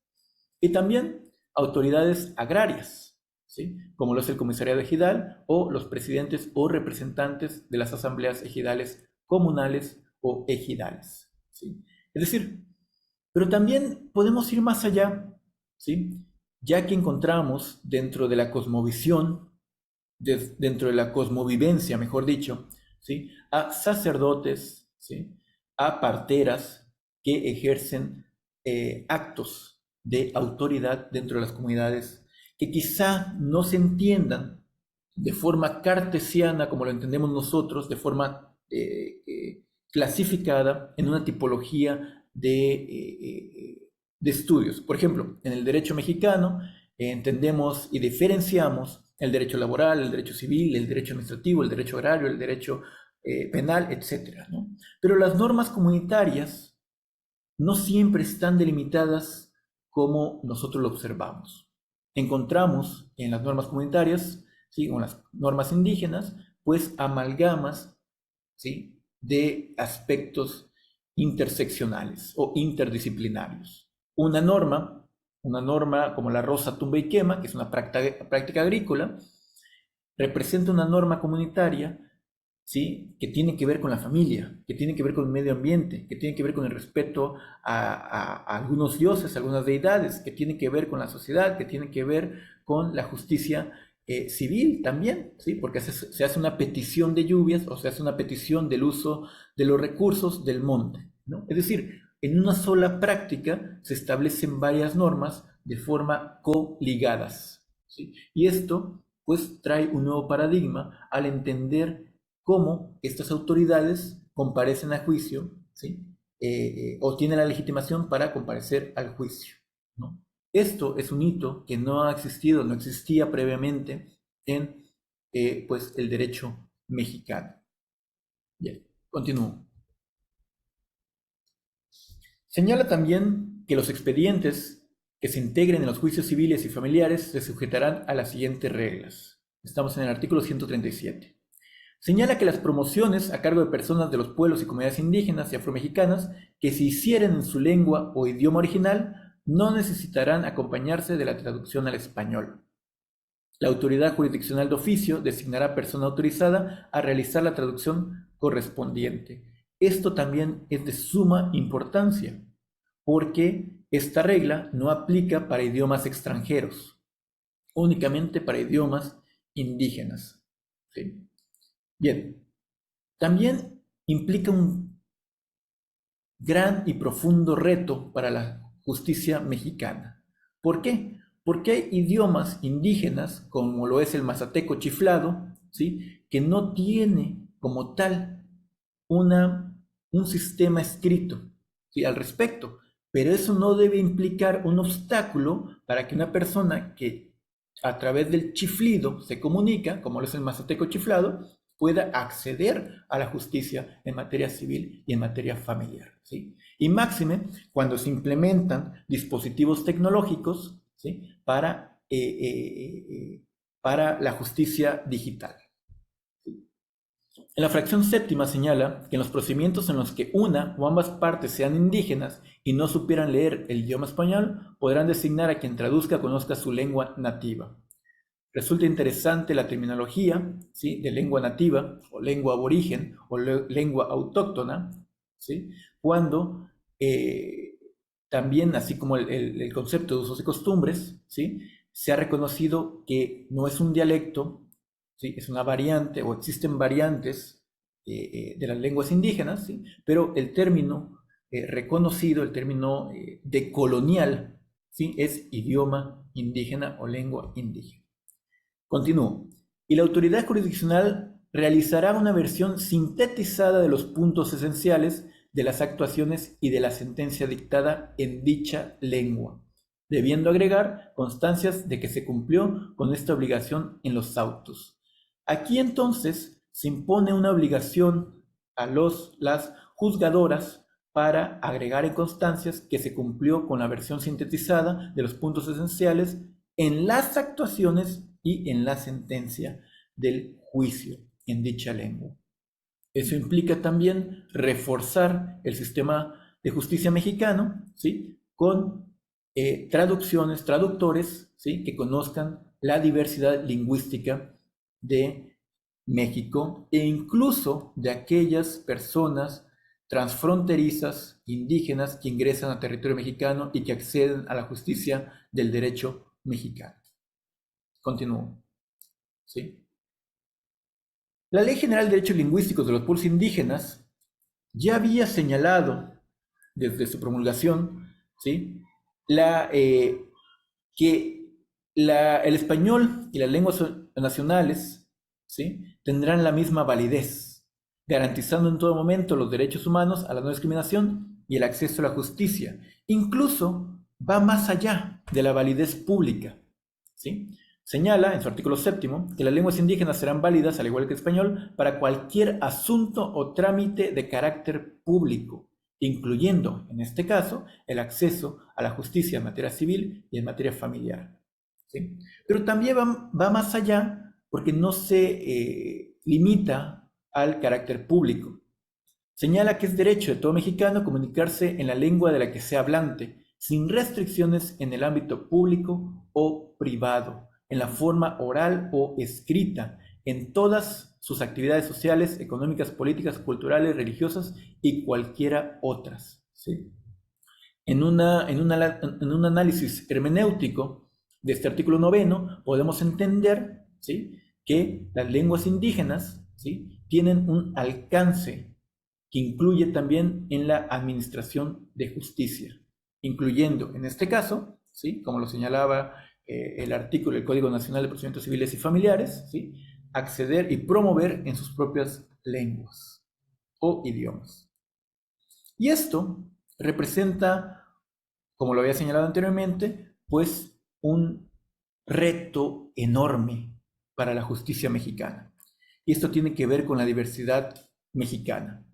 S6: Y también autoridades agrarias, ¿sí? Como lo es el comisariado ejidal o los presidentes o representantes de las asambleas ejidales comunales o ejidales, ¿sí? Es decir, pero también podemos ir más allá, ¿sí? Ya que encontramos dentro de la cosmovisión, dentro de la cosmovivencia, mejor dicho, ¿sí? A sacerdotes, ¿sí? A parteras que ejercen actos de autoridad dentro de las comunidades que quizá no se entiendan de forma cartesiana, como lo entendemos nosotros, de forma clasificada en una tipología de estudios. Por ejemplo, en el derecho mexicano entendemos y diferenciamos el derecho laboral, el derecho civil, el derecho administrativo, el derecho agrario, el derecho penal, etc., ¿no? Pero las normas comunitarias no siempre están delimitadas como nosotros lo observamos. Encontramos en las normas comunitarias, ¿sí?, o en las normas indígenas, pues amalgamas, ¿sí?, de aspectos interseccionales o interdisciplinarios. Una norma como la roza, tumba y quema, que es una práctica agrícola, representa una norma comunitaria, ¿sí?, que tiene que ver con la familia, que tiene que ver con el medio ambiente, que tiene que ver con el respeto a algunos dioses, a algunas deidades, que tiene que ver con la sociedad, que tiene que ver con la justicia civil también, ¿sí?, porque se hace una petición de lluvias o se hace una petición del uso de los recursos del monte, ¿no? Es decir, en una sola práctica se establecen varias normas de forma coligadas, ¿sí? Y esto pues trae un nuevo paradigma al entender cómo estas autoridades comparecen a juicio, ¿sí?, o tienen la legitimación para comparecer al juicio, ¿no? Esto es un hito que no ha existido, no existía previamente en pues el derecho mexicano. Bien, continúo. Señala también que los expedientes que se integren en los juicios civiles y familiares se sujetarán a las siguientes reglas. Estamos en el artículo 137. Señala que las promociones a cargo de personas de los pueblos y comunidades indígenas y afromexicanas que se hicieren en su lengua o idioma original no necesitarán acompañarse de la traducción al español. La autoridad jurisdiccional de oficio designará persona autorizada a realizar la traducción correspondiente. Esto también es de suma importancia, porque esta regla no aplica para idiomas extranjeros, únicamente para idiomas indígenas, ¿sí? Bien, también implica un gran y profundo reto para la justicia mexicana. ¿Por qué? Porque hay idiomas indígenas, como lo es el mazateco chiflado, ¿sí?, que no tiene como tal un sistema escrito, ¿sí?, al respecto. Pero eso no debe implicar un obstáculo para que una persona que a través del chiflido se comunica, como lo es el mazateco chiflado, pueda acceder a la justicia en materia civil y en materia familiar, ¿sí? Y máxime cuando se implementan dispositivos tecnológicos, ¿sí?, para la justicia digital. En la fracción séptima señala que en los procedimientos en los que una o ambas partes sean indígenas y no supieran leer el idioma español, podrán designar a quien traduzca o conozca su lengua nativa. Resulta interesante la terminología, ¿sí?, de lengua nativa o lengua aborigen o lengua autóctona, ¿sí?, cuando también, así como el concepto de usos y costumbres, ¿sí?, se ha reconocido que no es un dialecto, ¿sí?, es una variante o existen variantes de las lenguas indígenas, ¿sí?, pero el término reconocido, el término decolonial, ¿sí?, es idioma indígena o lengua indígena. Continúo. Y la autoridad jurisdiccional realizará una versión sintetizada de los puntos esenciales de las actuaciones y de la sentencia dictada en dicha lengua, debiendo agregar constancias de que se cumplió con esta obligación en los autos. Aquí entonces se impone una obligación a las juzgadoras para agregar en constancias que se cumplió con la versión sintetizada de los puntos esenciales en las actuaciones y en la sentencia del juicio en dicha lengua. Eso implica también reforzar el sistema de justicia mexicano, ¿sí?, con traductores, ¿sí?, que conozcan la diversidad lingüística de México e incluso de aquellas personas transfronterizas indígenas que ingresan a territorio mexicano y que acceden a la justicia del derecho mexicano. Continúo. ¿Sí? La Ley General de Derechos Lingüísticos de los Pueblos Indígenas ya había señalado desde su promulgación, ¿sí?, que el español y las lenguas nacionales ¿sí?, tendrán la misma validez, garantizando en todo momento los derechos humanos a la no discriminación y el acceso a la justicia. Incluso va más allá de la validez pública, ¿sí? Señala en su artículo 7 que las lenguas indígenas serán válidas, al igual que el español, para cualquier asunto o trámite de carácter público, incluyendo, en este caso, el acceso a la justicia en materia civil y en materia familiar, ¿sí? Pero también va más allá porque no se limita al carácter público. Señala que es derecho de todo mexicano comunicarse en la lengua de la que sea hablante, sin restricciones en el ámbito público o privado, en la forma oral o escrita, en todas sus actividades sociales, económicas, políticas, culturales, religiosas y cualquiera otras, ¿sí? En un análisis hermenéutico de este artículo 9 podemos entender, ¿sí?, que las lenguas indígenas, ¿sí?, tienen un alcance que incluye también en la administración de justicia, incluyendo en este caso, ¿sí?, como lo señalaba el artículo del Código Nacional de Procedimientos Civiles y Familiares, ¿sí?, acceder y promover en sus propias lenguas o idiomas. Y esto representa, como lo había señalado anteriormente, pues un reto enorme para la justicia mexicana. Y esto tiene que ver con la diversidad mexicana.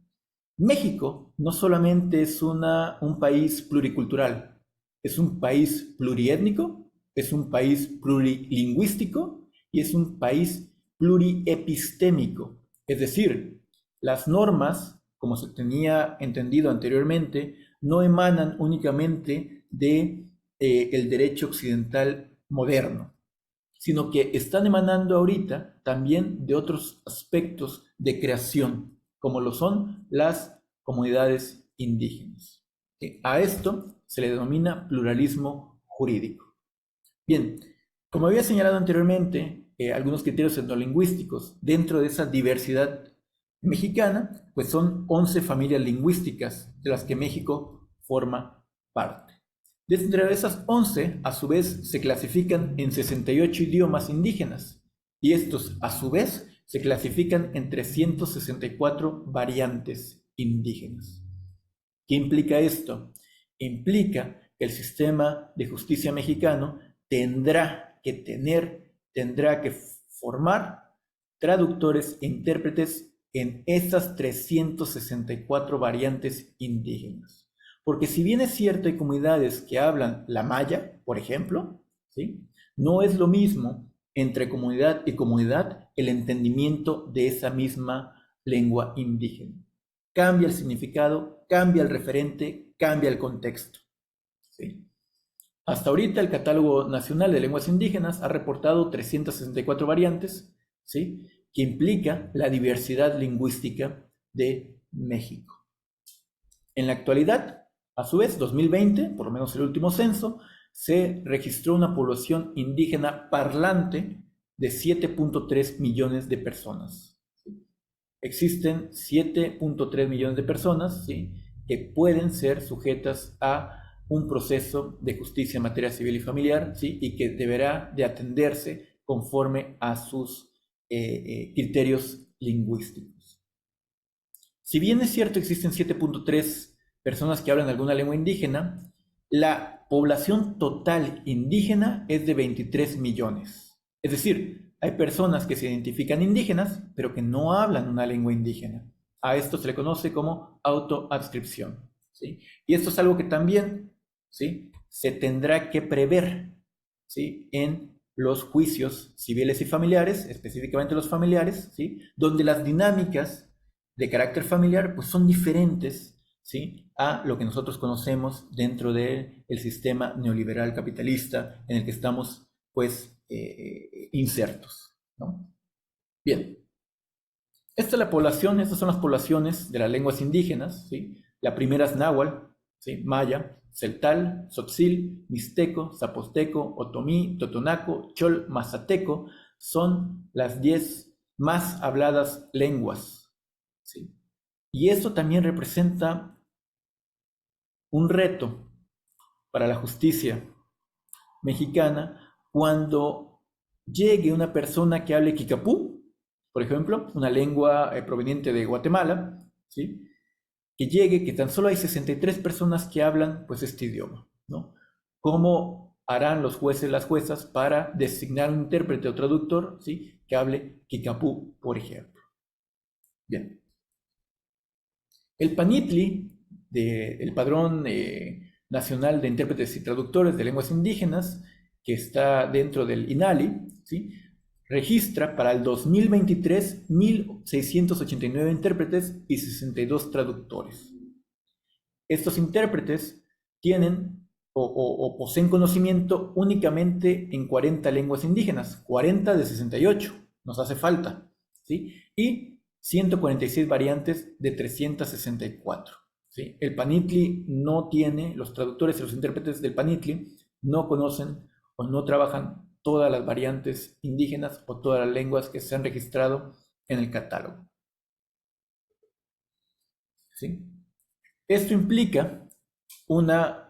S6: México no solamente es un país pluricultural, es un país pluriétnico, es un país plurilingüístico y es un país pluriepistémico. Es decir, las normas, como se tenía entendido anteriormente, no emanan únicamente de el derecho occidental moderno, sino que están emanando ahorita también de otros aspectos de creación, como lo son las comunidades indígenas. A esto se le denomina pluralismo jurídico. Bien, como había señalado anteriormente, algunos criterios etnolingüísticos dentro de esa diversidad mexicana, pues son 11 familias lingüísticas de las que México forma parte. Dentro de esas 11, a su vez, se clasifican en 68 idiomas indígenas y estos, a su vez, se clasifican en 364 variantes indígenas. ¿Qué implica esto? Implica que el sistema de justicia mexicano tendrá que formar traductores e intérpretes en estas 364 variantes indígenas. Porque si bien es cierto, hay comunidades que hablan la maya, por ejemplo, ¿sí?, no es lo mismo entre comunidad y comunidad el entendimiento de esa misma lengua indígena. Cambia el significado, cambia el referente, cambia el contexto, ¿sí? Hasta ahorita el Catálogo Nacional de Lenguas Indígenas ha reportado 364 variantes, ¿sí?, que implica la diversidad lingüística de México. En la actualidad, a su vez, 2020, por lo menos el último censo, se registró una población indígena parlante de 7.3 millones de personas. Existen 7.3 millones de personas, ¿sí?, que pueden ser sujetas a un proceso de justicia en materia civil y familiar, ¿sí?, y que deberá de atenderse conforme a sus criterios lingüísticos. Si bien es cierto existen 7.3 personas que hablan alguna lengua indígena, la población total indígena es de 23 millones. Es decir, hay personas que se identifican indígenas, pero que no hablan una lengua indígena. A esto se le conoce como autoadscripción, ¿sí? Y esto es algo que también, ¿sí?, se tendrá que prever, ¿sí?, en los juicios civiles y familiares, específicamente los familiares, ¿sí?, donde las dinámicas de carácter familiar pues son diferentes, ¿sí?, a lo que nosotros conocemos dentro del sistema neoliberal capitalista en el que estamos pues insertos, ¿no? Bien, esta es la población, estas son las poblaciones de las lenguas indígenas, ¿sí? La primera es náhuatl, ¿sí?, maya, celtal, tzotzil, mixteco, zapoteco, otomí, totonaco, chol, mazateco, son las 10 más habladas lenguas, ¿sí? Y esto también representa un reto para la justicia mexicana cuando llegue una persona que hable kikapú por ejemplo, una lengua proveniente de Guatemala, ¿sí? Que tan solo hay 63 personas que hablan pues este idioma, ¿no? ¿Cómo harán los jueces, las juezas para designar un intérprete o traductor, ¿sí? Que hable Kikapú, por ejemplo? Bien. El PANITLI, el Padrón Nacional de Intérpretes y Traductores de Lenguas Indígenas, que está dentro del INALI, ¿sí? Registra para el 2023 1.689 intérpretes y 62 traductores. Estos intérpretes tienen o poseen conocimiento únicamente en 40 lenguas indígenas, 40 de 68, nos hace falta, ¿sí? Y 146 variantes de 364, ¿sí? El PANITLI no tiene, los traductores y los intérpretes del PANITLI no conocen o no trabajan todas las variantes indígenas o todas las lenguas que se han registrado en el catálogo, ¿sí? Esto implica una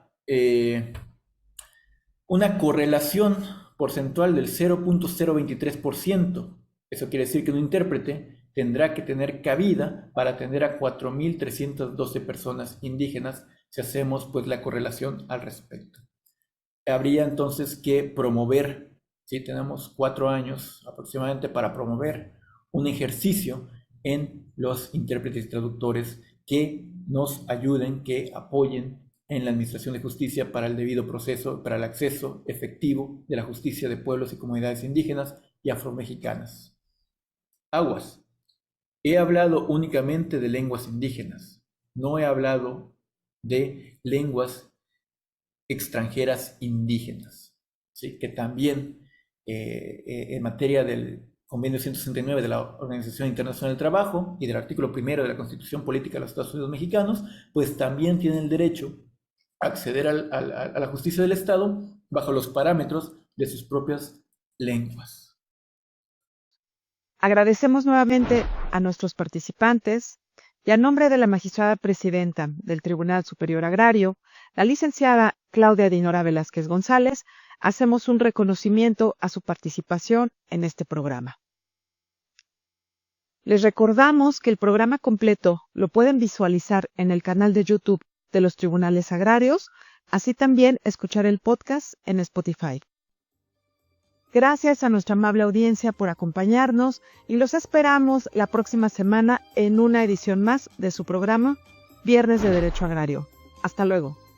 S6: correlación porcentual del 0.023%. Eso quiere decir que un intérprete tendrá que tener cabida para atender a 4.312 personas indígenas si hacemos pues la correlación al respecto. Habría entonces que promover, ¿sí? Tenemos 4 años aproximadamente para promover un ejercicio en los intérpretes y traductores que nos ayuden, que apoyen en la administración de justicia para el debido proceso, para el acceso efectivo de la justicia de pueblos y comunidades indígenas y afromexicanas. Aguas. He hablado únicamente de lenguas indígenas, no he hablado de lenguas extranjeras indígenas, ¿sí? Que también en materia del Convenio 169 de la Organización Internacional del Trabajo y del artículo 1 de la Constitución Política de los Estados Unidos Mexicanos, pues también tienen el derecho a acceder a la justicia del Estado bajo los parámetros de sus propias lenguas.
S2: Agradecemos nuevamente a nuestros participantes y a nombre de la magistrada presidenta del Tribunal Superior Agrario, la licenciada Claudia Dinora Velázquez González, hacemos un reconocimiento a su participación en este programa. Les recordamos que el programa completo lo pueden visualizar en el canal de YouTube de los Tribunales Agrarios, así también escuchar el podcast en Spotify. Gracias a nuestra amable audiencia por acompañarnos y los esperamos la próxima semana en una edición más de su programa Viernes de Derecho Agrario. Hasta luego.